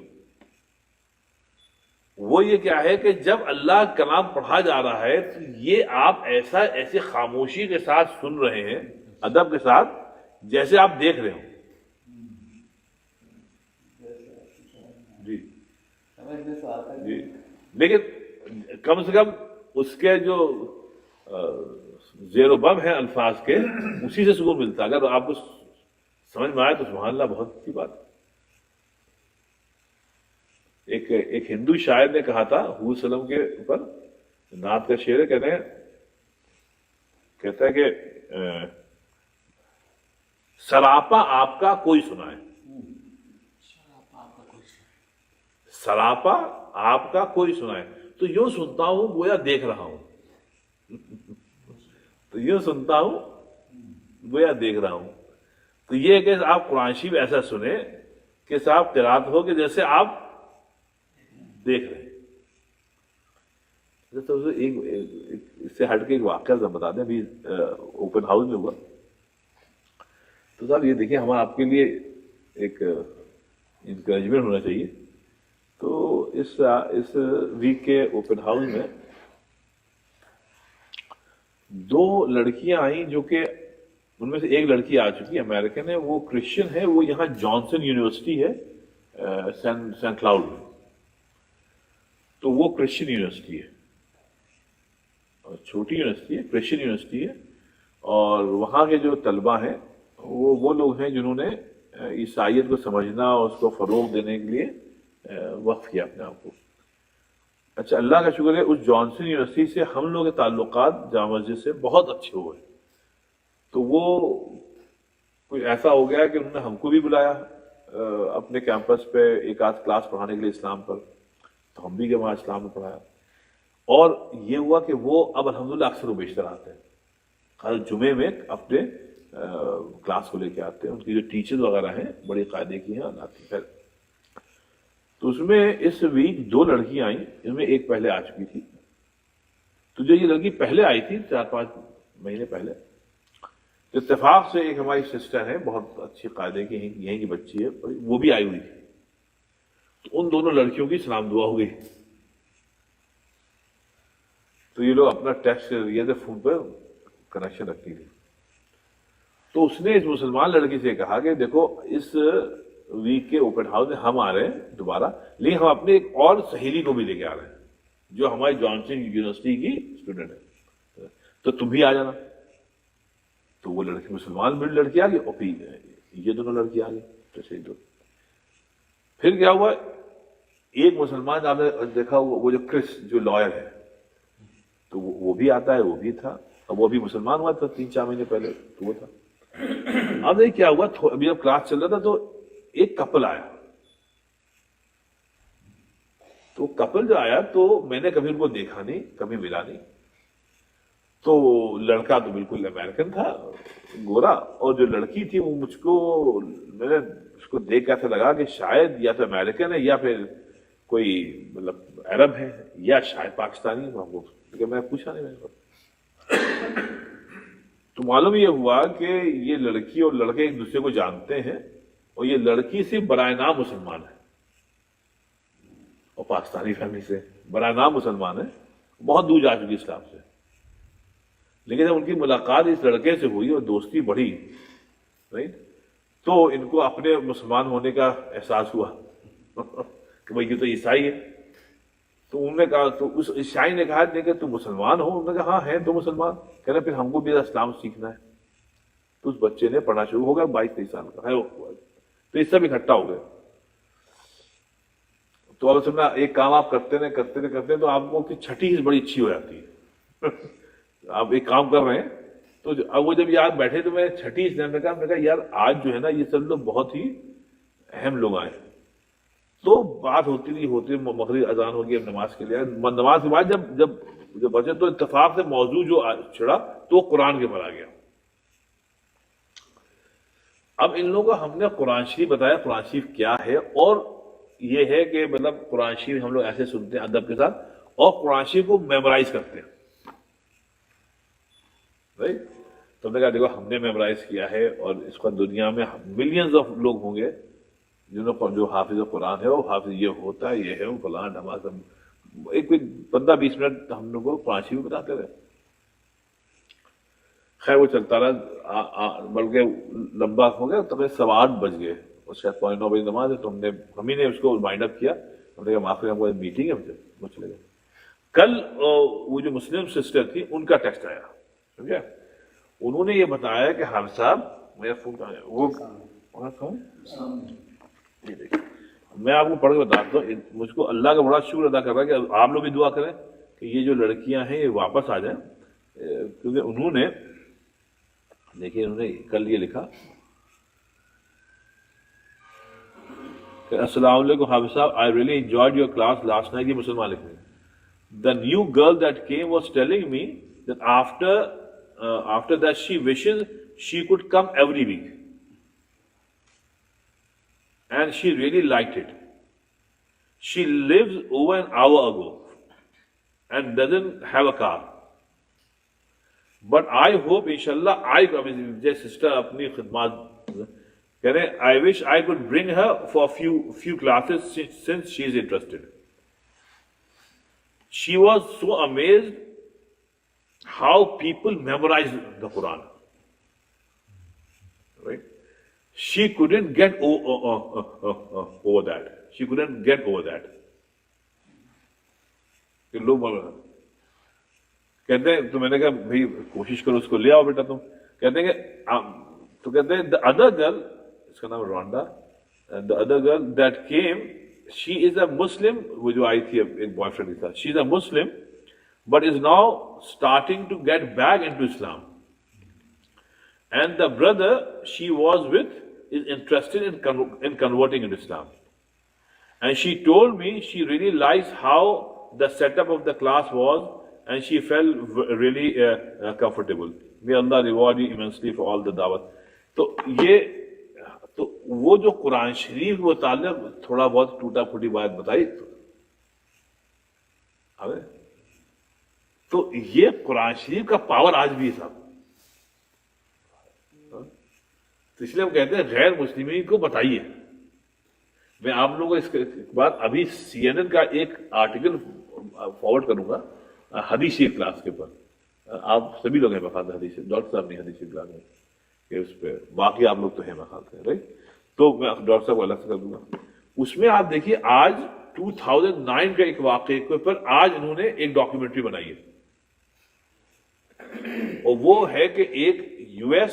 وہ یہ کیا ہے کہ جب اللہ کا کلام پڑھا جا رہا ہے تو یہ آپ ایسی خاموشی کے ساتھ سن رہے ہیں، ادب کے ساتھ، جیسے آپ دیکھ رہے ہوں. جی لیکن کم سے کم اس کے جو زیر و بم ہیں الفاظ کے، اسی سے سکون ملتا ہے. اگر آپ کو سمجھ میں آئے تو سبحان اللہ، بہت اچھی بات. ایک ہندو شاعر نے کہا تھا حضور صلی اللہ علیہ وسلم کے اوپر، نعت کا شعر ہے، کہتا ہے کہ سراپا آپ کا کوئی سنائے، سراپا آپ کا کوئی سنائے، تو یوں سنتا ہوں گویا دیکھ رہا ہوں. تو یوں سنتا ہوں گویا دیکھ رہا ہوں. تو یہ کہ آپ قرآن شریف ایسا سنیں کہ صاحب قرات ہو کہ جیسے آپ دیکھ رہے ہیں. تو اس سے ہٹ کے ایک واقعہ بتا دیں. ابھی اوپن ہاؤس میں ہوا تو صاحب یہ دیکھیں، ہمارا آپ کے لیے ایک انکریجمنٹ ہونا چاہیے. تو اس ویک کے اوپن ہاؤس میں 2 لڑکیاں آئیں، جو کہ ان میں سے ایک لڑکی آ چکی ہے، امریکن ہے، وہ کرسچن ہے، وہ یہاں جانسن یونیورسٹی ہے سینٹ کلاؤڈ میں. تو وہ کرسچن یونیورسٹی ہے، چھوٹی یونیورسٹی ہے، کرسچن یونیورسٹی ہے. اور وہاں کے جو طلبہ ہیں وہ لوگ ہیں جنہوں نے عیسائیت کو سمجھنا اور اس کو فروغ دینے کے لیے وقف کیا اپنے آپ کو. اچھا، اللہ کا شکر ہے اس جانسن یونیورسٹی سے ہم لوگ کے تعلقات جامع مسجد سے بہت اچھے ہوئے. تو وہ کچھ ایسا ہو گیا کہ انہوں نے ہم کو بھی بلایا اپنے کیمپس پہ ایک آدھ کلاس پڑھانے کے لیے اسلام پر. تو ہم بھی گئے وہاں، اسلام میں پڑھایا. اور یہ ہوا کہ وہ اب الحمدللہ اکثر و بیشتر آتے ہیں، ہر جمعے میں اپنے کلاس کو لے کے آتے ہیں. ان کی جو ٹیچر وغیرہ ہیں بڑی قاعدے کی ہیں، آتی ہے. تو اس میں اس ویک 2 لڑکیاں آئیں، ان میں ایک پہلے آ چکی تھی. تو جو یہ لڑکی پہلے آئی تھی 4-5 مہینے پہلے، اتفاق سے ایک ہماری سسٹر ہے، بہت اچھی قاعدے کی، یہیں کی بچی ہے، وہ بھی آئی ہوئی تھی. تو ان دونوں لڑکیوں کی سلام دعا ہو گئی. تو یہ لوگ اپنا ٹیکسٹ یہ تھے، فون پہ کنیکشن رکھتی تھی. تو اس نے اس مسلمان لڑکی سے کہا کہ دیکھو اس ویک کے اوپن ہاؤس میں ہم آ رہے ہیں دوبارہ، لیکن ہم اپنے ایک اور سہیلی کو بھی لے کے آ رہے ہیں جو ہماری جانسن یونیورسٹی کی اسٹوڈنٹ ہے، تو تم بھی آ جانا. تو وہ لڑکی مسلمان بھی لڑکی آ گئی اور پھر یہ دونوں لڑکی آ گئی تو صحیح دو. پھر کیا ہوا, ایک مسلمان آپ نے دیکھا وہ جو کرس جو لائر ہے تو وہ بھی آتا ہے, وہ بھی تھا, اب وہ بھی مسلمان ہوا تھا 3-4 مہینے پہلے تو وہ تھا. اب دیکھ کیا ہوا, ابھی جب کلاس چل رہا تھا تو ایک کپل آیا, تو کپل جو آیا تو میں نے کبھی ان کو دیکھا نہیں, کبھی ملا نہیں. تو لڑکا تو بالکل امریکن تھا, گورا, اور جو لڑکی تھی وہ مجھ کو, میں نے اس کو دیکھ کے ایسا لگا کہ شاید یا تو امریکن ہے یا پھر کوئی مطلب عرب ہے یا شاید پاکستانی, کیونکہ میں پوچھا نہیں. میں تو معلوم یہ ہوا کہ یہ لڑکی اور لڑکے ایک دوسرے کو جانتے ہیں, اور یہ لڑکی صرف برائے نام مسلمان ہے اور پاکستانی فیملی سے برائے نام مسلمان ہے, بہت دور جا چکی اسلام سے. لیکن جب ان کی ملاقات اس لڑکے سے ہوئی اور دوستی بڑھی, رائٹ, تو ان کو اپنے مسلمان ہونے کا احساس ہوا کہ بھائی یہ تو عیسائی ہے. تو انہوں نے کہا, تو اس عیسائی نے کہا کہ تم مسلمان ہو؟ انہوں نے کہا ہاں ہے تو مسلمان. کہہ رہے پھر ہم کو بھی اسلام سیکھنا ہے. تو اس بچے نے پڑھنا شروع ہو گیا, 22-23 سال کا ہے وہ, تو اس سب اکٹھا ہو گئے. تو اب سننا, ایک کام آپ کرتے ہیں تو آپ کو چھٹی چیز بڑی اچھی ہو جاتی ہے. آپ ایک کام کر رہے ہیں تو اب وہ جب یاد بیٹھے تو میں چھٹی اس نے کہا یار آج جو ہے نا یہ سب لوگ بہت ہی اہم لوگ آئے. تو بات ہوتی مغرب اذان ہو گئی, اب نماز کے لیے, نماز کے بعد جب بچے تو اتفاق سے موضوع جو چھڑا تو قرآن کے پر آ گیا. اب ان لوگوں کو ہم نے قرآن شریف بتایا, قرآن شریف کیا ہے, اور یہ ہے کہ مطلب قرآن شریف ہم لوگ ایسے سنتے ہیں ادب کے ساتھ, اور قرآن شریف کو میمورائز کرتے ہیں. تو ہم نے کہا دیکھو ہم نے میمورائز کیا ہے, اور اس کا دنیا میں ملینز آف لوگ ہوں گے جو حافظ قرآن ہے, وہ حافظ یہ ہوتا ہے, یہ ہے وہ فلاں نماز. ایک 15-20 منٹ ہم لوگ کو قرآن شریف بتاتے رہے. خیر وہ چلتا رہا, بلکہ لمبا ہو گیا, تقریباً 8:15 بج گئے, اور شاید 9:45 بجے نماز ہے. تو ہم ہی نے اس کو ریمائنڈ اپ کیا, ہم نے کہا معاف کریں, ہم کو میٹنگ ہے, وہ چلے گئے. کل وہ جو مسلم سسٹر تھی ان کا ٹیکسٹ آیا, سمجھے, انہوں نے یہ بتایا کہ حافظ صاحب میرا فون کہاں ہے, وہ یہ دیکھیں, میں آپ کو پڑھ کے بتاتا ہوں. مجھ کو اللہ کا بڑا شکر ادا کر رہا ہے کہ آپ لوگ بھی دعا کریں کہ یہ جو لڑکیاں ہیں یہ واپس آ جائیں, کیونکہ انہوں نے دیکھیے انہوں نے کل یہ لکھا کہ السلام علیکم حافظ صاحب, I really enjoyed your class last night. یہ مسلمان لکھ رہے ہیں. The new girl that came was telling me that after that she wishes she could come every week. And she really liked it. She lives over an hour ago and doesn't have a car. But I hope inshallah just sister apni khidmat keh rahe, I wish I could bring her for a few classes since she is interested. She was so amazed how people memorize the Quran. Right? She couldn't get over that. She couldn't get over that. کہ لوگ کہتے ہیں, تو میں نے کہا بھائی کوشش کرو اس کو لے آؤ بیٹا تم. کہتے ہیں کہ تو کہتے ہیں the other girl, اس کا نام رونڈا, the other girl that came, she is a Muslim, وہ جو آئی تھی ایک بوائے فرینڈ کے ساتھ, she is a Muslim but is now starting to get back into Islam. And the brother she was with is interested in converting into Islam. And she told me she really likes how the setup of the class was, and she felt really comfortable. May Allah reward you immensely for all the da'wat. تو وہ جو قرآن شریف کے متعلق تھوڑا بہت ٹوٹا پھوٹی بات بتائی, تو یہ قرآن شریف کا پاور آج بھی ہے صاحب. تو اس لیے ہم کہتے ہیں غیر مسلمین کو بتائیے. میں آپ لوگوں کو اس کے بعد ابھی CNN کا ایک آرٹیکل فارورڈ کروں گا حدیث شریف کلاس کے اوپر. آپ سبھی لوگ ہیں بخاطر حدیث, ڈاکٹر صاحب نہیں حدیث شریف کلاس میں کہ اس پہ, باقی آپ لوگ تو ہیں بخاطر ہیں, رائٹ. تو میں ڈاکٹر صاحب کو الگ سے کر دوں گا. اس میں آپ دیکھیے آج 2009 کا ایک واقعے کے اوپر آج انہوں نے ایک ڈاکیومنٹری بنائی ہے, اور وہ ہے کہ ایک US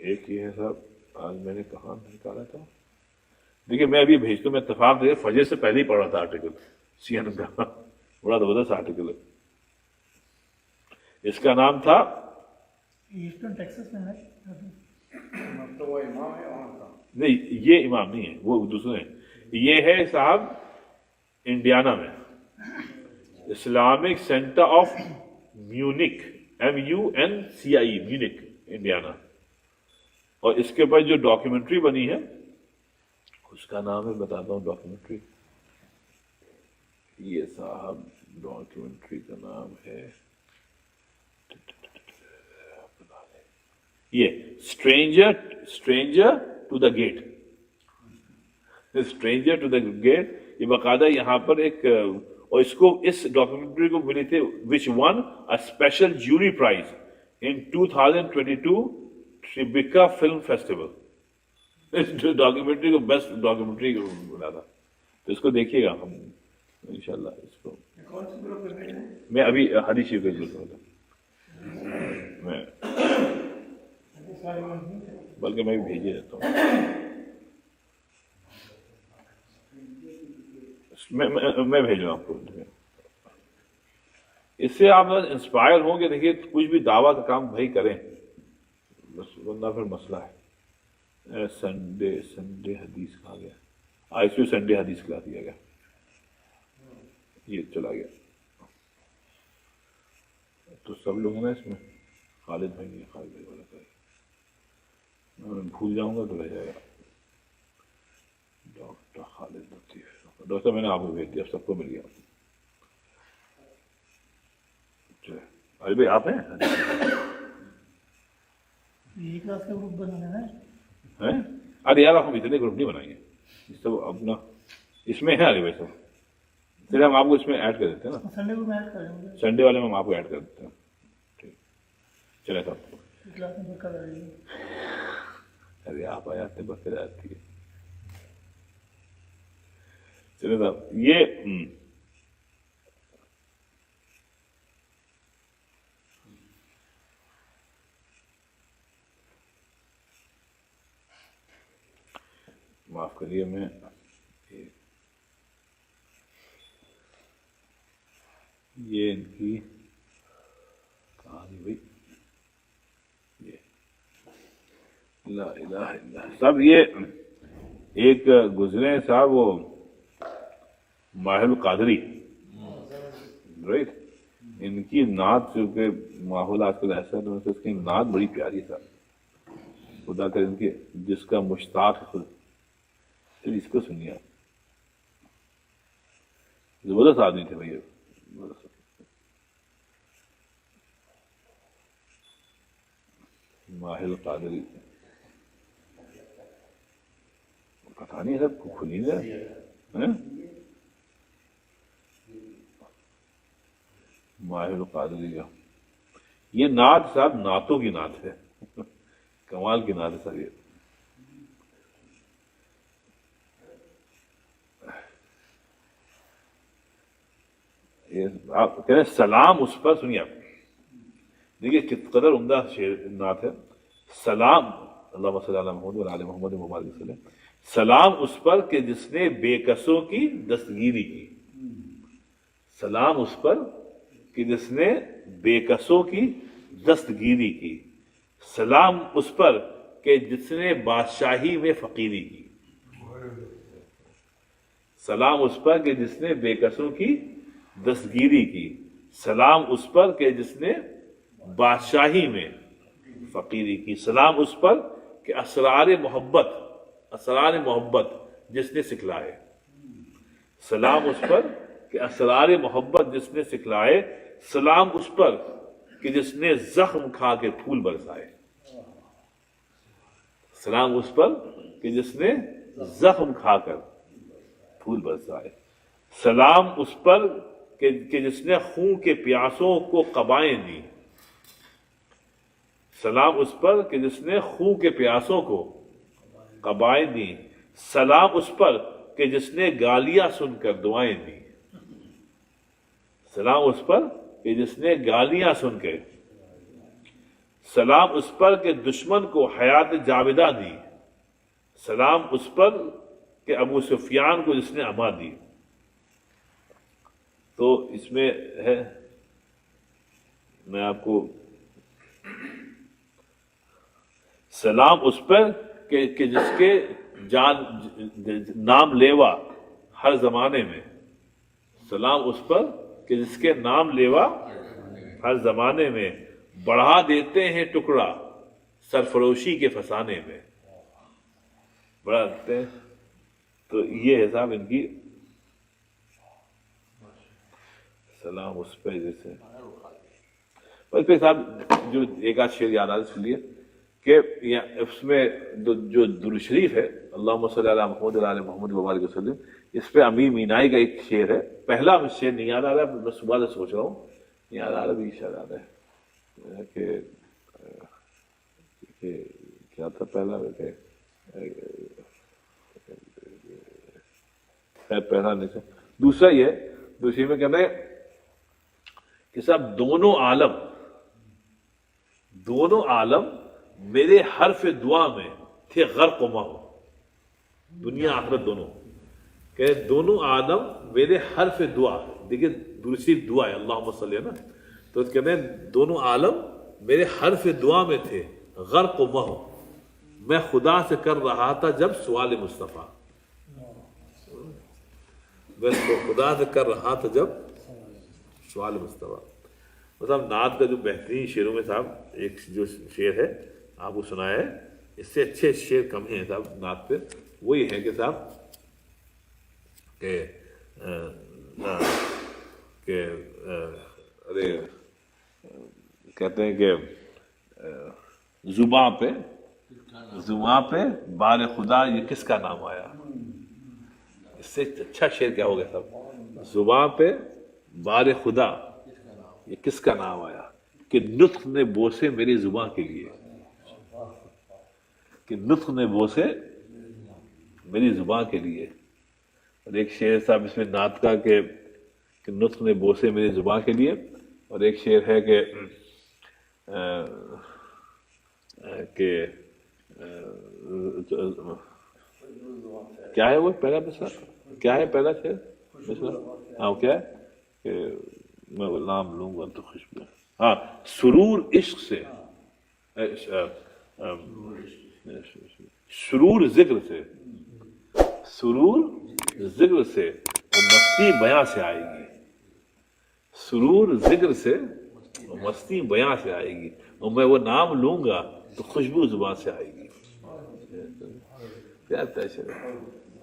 ایک یہ ہے صاحب، آج میں نے کہاں نکالا تھا، دیکھیے میں ابھی بھیجتا ہوں، میں اتفاق دیکھیے فجر سے پہلے ہی پڑھ رہا تھا آرٹیکل سی این کا، بڑا زبردست آرٹیکل ہے. اس کا نام تھا ایسٹرن ٹیکسس میں ہے. تو وہ امام ہے وہاں کا. نہیں، یہ امام نہیں ہے، وہ دوسرے ہیں. یہ ہے صاحب انڈیانا میں، Islamic centre of Munich, MUNCI، Munich, Indiana. اور اس کے بعد جو ڈاکیومنٹری بنی ہے اس کا نام ہے، بتاتا ہوں ڈاکیومنٹری، یہ صاحب ڈاکیومنٹری کا نام ہے یہ stranger to the gate. Stranger to the gate, یہ باقاعدہ یہاں پر ایک، اور اس کو، اس ڈاکیومنٹری کو ملی تھی which won a special jury prize in 2022 Tribeca film festival. اس ڈاکیومنٹری کو بیسٹ ڈاکیومنٹری بنا تھا. تو اس کو دیکھیے گا ہم انشاءاللہ. اس کو کون سی گروپ میں بھیجیں؟ میں ابھی حدیث شریف کا ضرورت ہوگا، میں حدیث والے میں نہیں تھے. بلکہ میں بھی بھیجے دیتا ہوں. میں بھیج رہا ہوں آپ کو. اس سے آپ انسپائر ہوں گے. دیکھیے کچھ بھی دعویٰ کا کام بھائی کریں، بس ورنہ پھر مسئلہ ہے. سنڈے حدیث کہا گیا، اس پہ سنڈے حدیث کھلا دیا گیا، یہ چلا گیا. تو سب لوگ ہیں نا اس میں، خالد بھائی نہیں، خالد بھائی والا میں بھول جاؤں گا تو رہ جائے گا. ڈاکٹر خالد لطیف، ڈاکٹر میں نے آپ کو بھیج دیا، سب کو مل گیا. ارے بھائی آپ ہیں یہ کلاس کا گروپ بنانا ہے. ارے یار ہم اتنے گروپ نہیں بنائیں گے، سب اپنا اس میں ہے. ارے بھائی سب پھر ہم آپ کو اس میں ایڈ کر دیتے ہیں نا، سنڈے کو میں ایڈ کر دوں گا. سنڈے والے میں ہم آپ کو ایڈ کر دیتے ہیں. ٹھیک چلے صاحب. کلاس میں برکت آ رہی ہے. ارے آپ آ جاتے برکت آتی ہے. چلے صاحب یہ معاف کریے، میں یہ ان کی کہانی بھائی، یہ لا الہ الا اللہ صاحب. یہ ایک گزرے صاحب، وہ ماہر القادری، رائٹ. ان کی نعت، چونکہ ماحول آج کل ایسا ہے تو اس کی نعت بڑی پیاری تھا. خدا کر ان کے جس کا مشتاق خود. پھر اس کو سنیے آپ، زبردست آدمی تھے بھائی. ماہر قادری، پتہ نہیں سب کھلی ہے. ماہر قادری کا یہ نعت صاحب نعتوں کی نعت ہے، کمال کی نعت ہے سر. یہ آپ کہہ رہے ہیں سلام اس پر. سنیے آپ، دیکھیے کس قدر عمدہ شعر نعت ہے. سلام، اللہم صلی علی محمد و علی محمد مبارک وسلم. سلام اس پر کہ جس نے بے کسوں کی دستگیری کی. سلام اس پر کہ جس نے بے کسوں کی دستگیری کی. سلام اس پر کہ جس نے بادشاہی میں فقیری کی. سلام اس پر کہ جس نے بے کسوں کی دستگیری کی. سلام اس پر کہ جس نے بادشاہی میں فقیری کی. سلام اس پر کہ اسرار محبت جس نے سکھلائے. سلام اس پر کہ اسرار محبت جس نے سکھلائے. سلام اس پر کہ جس نے زخم کھا کے پھول برسائے. سلام اس پر کہ جس نے زخم کھا کر پھول برسائے. سلام اس پر کہ جس نے خون کے پیاسوں کو قبائیں دی. سلام اس پر کہ جس نے خون کے پیاسوں کو قبائیں دی. سلام اس پر کہ جس نے گالیاں سن کر دعائیں دی. سلام اس پر کہ جس نے گالیاں سن کے سلام اس پر کہ دشمن کو حیات جاویدہ دی، سلام اس پر کہ ابو سفیان کو جس نے اما دی. تو اس میں ہے، میں آپ کو سلام اس پر کہ جس کے جان نام لیوا ہر زمانے میں، سلام اس پر کہ جس کے نام لیوا ہر زمانے میں، بڑھا دیتے ہیں ٹکڑا سرفروشی کے فسانے میں، بڑھا دیتے ہیں. تو یہ حساب ان کی سلام اس پہ جیسے. بس پھر صاحب جو ایک آدھ شعر یاد آ اس لیے کہ اس میں جو درود شریف ہے اللہم صلی علی محمد و علی محمد وبارک وسلم، اس پہ امیر مینائی کا ایک شعر ہے. پہلا شعر نہیں یاد آ رہا ہے، میں صبح سے سوچ رہا ہوں یاد آ رہا ہے، شاید آ رہا ہے کہ کیا تھا پہلا، پہلا نہیں تھا، دوسرا یہ دوسری میں کہتے ہیں کہ صاحب دونوں عالم میرے حرف دعا میں تھے غرق و محو، دنیا آخرت دونوں، کہ دونوں عالم میرے حرف دعا، دیکھیں دوسری دعا ہے اللہم صلی نا، تو کہتے ہیں دونوں عالم میرے حرف دعا میں تھے غرق و محو، میں خدا سے کر رہا تھا جب سوال مصطفیٰ، میں خدا سے کر رہا تھا جب سوال مصطفیٰ. صاحب نعت کا جو بہترین شعروں میں صاحب ایک جو شعر ہے آپ کو سنایا ہے، اس سے اچھے شعر کم ہیں صاحب نعت پہ. وہ یہ ہے کہ صاحب کہ ارے کہتے ہیں کہ زباں پہ بار خدا یہ کس کا نام آیا. اس سے اچھا شعر کیا ہو گیا صاحب، زباں پہ بار خدا یہ کس کا نام آیا، کہ نطق نے بوسے میری زباں کے لیے، کہ نطق نے بوسے میری زباں کے لیے. اور ایک شعر صاحب اس میں نعت کا کہ نطق نے بوسے میری زباں کے لیے. اور ایک شعر ہے کہ کیا ہے وہ پہلا مسئلہ، کیا ہے پہلا شعر مسئلہ، ہاں کیا ہے کہ میں نام لوں گا تو خوشبو، ہاں سرور عشق سے، سرور ذکر سے، سرور ذکر سے اور مستی بیاں سے آئے گی، سرور ذکر سے اور مستی بیاں سے آئے گی، اور میں وہ نام لوں گا تو خوشبو زبان سے آئے گی.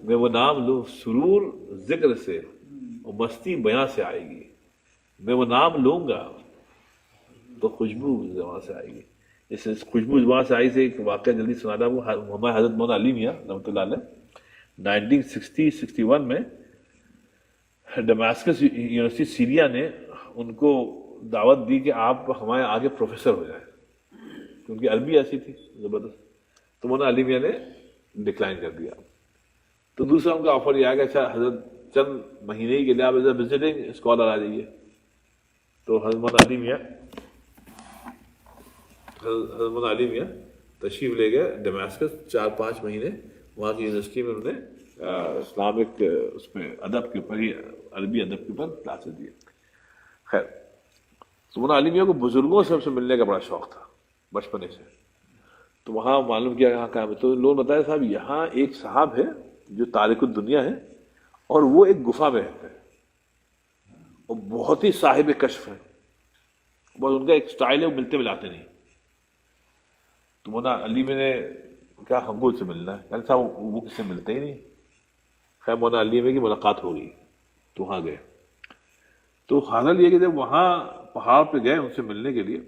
میں وہ نام لوں، سرور ذکر سے اور مستی بیاں سے آئے گی، میں وہ نام لوں گا تو خوشبو زبان سے آئے گی. اس خوشبو زبان سے آئی سے ایک واقعہ جلدی سنانا وہ ہمارے حضرت مولانا علی میاں رحمۃ اللہ علیہ 1961 میں ڈماسکس یونیورسٹی سیریا نے ان کو دعوت دی کہ آپ ہمارے آگے پروفیسر ہو جائیں، کیونکہ عربی ایسی تھی زبردست. تو مولانا علی میاں نے ڈکلائن کر دیا. تو دوسرا ان کا آفر یہ آیا کہ اچھا حضرت چند مہینے کے لیے آپ ایز اے وزٹنگ اسکالر آ جائیے. تو حضرت مولانا علی میاں تشریف لے گئے ڈماسکس، 4-5 مہینے وہاں کی یونیورسٹی میں انہوں نے اسلامک اس میں ادب کے اوپر ہی، عربی ادب کے اوپر کلاسز دیے. خیر تو مولانا علی میاں کو بزرگوں سے ملنے کا بڑا شوق تھا بچپنے سے. تو وہاں معلوم کیا یہاں کہاں ہے، تو لوگ بتایا صاحب یہاں ایک صاحب ہے جو تارک الدنیا ہے اور وہ ایک گفا میں رہتے ہیں اور بہت ہی صاحب کشف ہے، بس ان کا ایک سٹائل ہے وہ ملتے ملاتے نہیں. تو مولانا علی میں نے کہا ہم کو اس سے ملنا ہے، یعنی صاحب وہ کس سے ملتے ہی نہیں. خیر مولانا علی میں کی ملاقات ہو گئی تو وہاں گئے. تو حاصل یہ کہ جب وہاں پہاڑ پہ گئے ان سے ملنے کے لیے،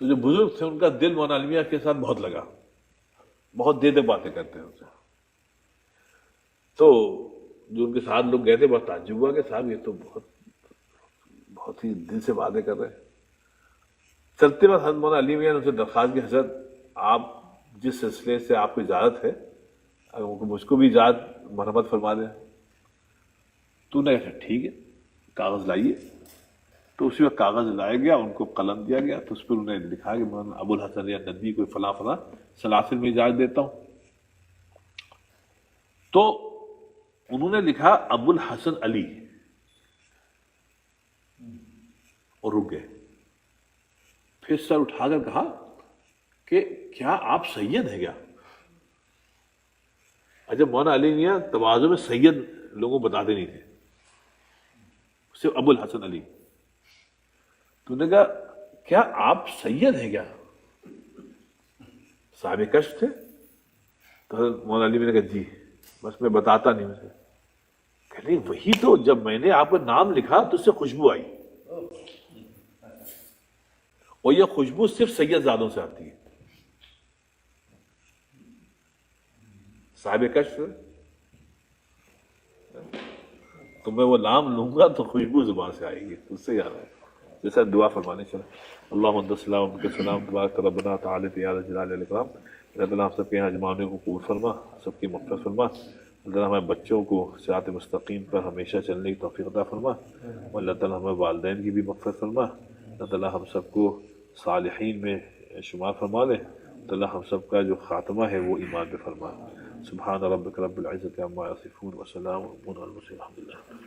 تو جو بزرگ تھے ان کا دل مولانا علی میاں کے ساتھ بہت لگا، بہت دیر تک باتیں کرتے ہیں ان سے. تو جو ان کے ساتھ لوگ گئے تھے بہت تعجب ہوا کہ صاحب یہ تو بہت ہی دل سے باتیں کر رہے ہیں. چلتے وقت حضرت مولانا علی میاں نے ان سے درخواست کی حضرت آپ جس سلسلے سے آپ کو اجازت ہے مجھ کو بھی اجازت مرحمت فرما دیں. تو نے کہا ٹھیک ہے کاغذ لائیے. تو اسی وقت کاغذ لایا گیا، ان کو قلم دیا گیا، تو اس پر انہیں لکھا کہ میں ابو الحسن یا ندوی کو فلاں فلاں سلاسل میں اجازت دیتا ہوں. تو انہوں نے لکھا ابو الحسن علی اور رک گئے. پھر سر اٹھا کر کہا کہ کیا آپ سید ہیں کیا؟ جب مولانا علی میاں تواضع میں سید لوگوں کو بتاتے نہیں تھے، صرف ابو الحسن علی. تو نے کہا کیا آپ سید ہیں کیا؟ صاحب کشف تھے. تو حضرت مولانا علی نے کہا جی، بس میں بتاتا نہیں مجھے. کہ نہیں وہی تو، جب میں نے آپ کا نام لکھا تو اس سے خوشبو آئی، اور یہ خوشبو صرف سید زادوں سے آتی ہے. صاحب کشف تو میں وہ نام لوں گا تو خوشبو زبان سے آئے گی، اس سے یاد ہے. جیسا دعا فرمانے چلے. اللہم انت السلام کے سلام تبارک ربنا تعالی یا جلال الاکرام. اللہ تعالیٰ ہم سب کے یہاں اجماعیوں کو قبول فرما، سب کی مغفرت فرما. اللہ تعالیٰ ہمارے بچوں کو صراط مستقیم پر ہمیشہ چلنے کی توفیق عطا فرما. اور اللہ تعالیٰ ہمارے والدین کی بھی مغفرت فرما. اللہ تعالیٰ ہم سب کو صالحین میں شمار فرما لے. اللہ ہم سب کا جو خاتمہ ہے وہ ایمان پہ فرما. سبحان ربک رب العزت عما یصفون وسلام علی المرسلین الحمد للہ.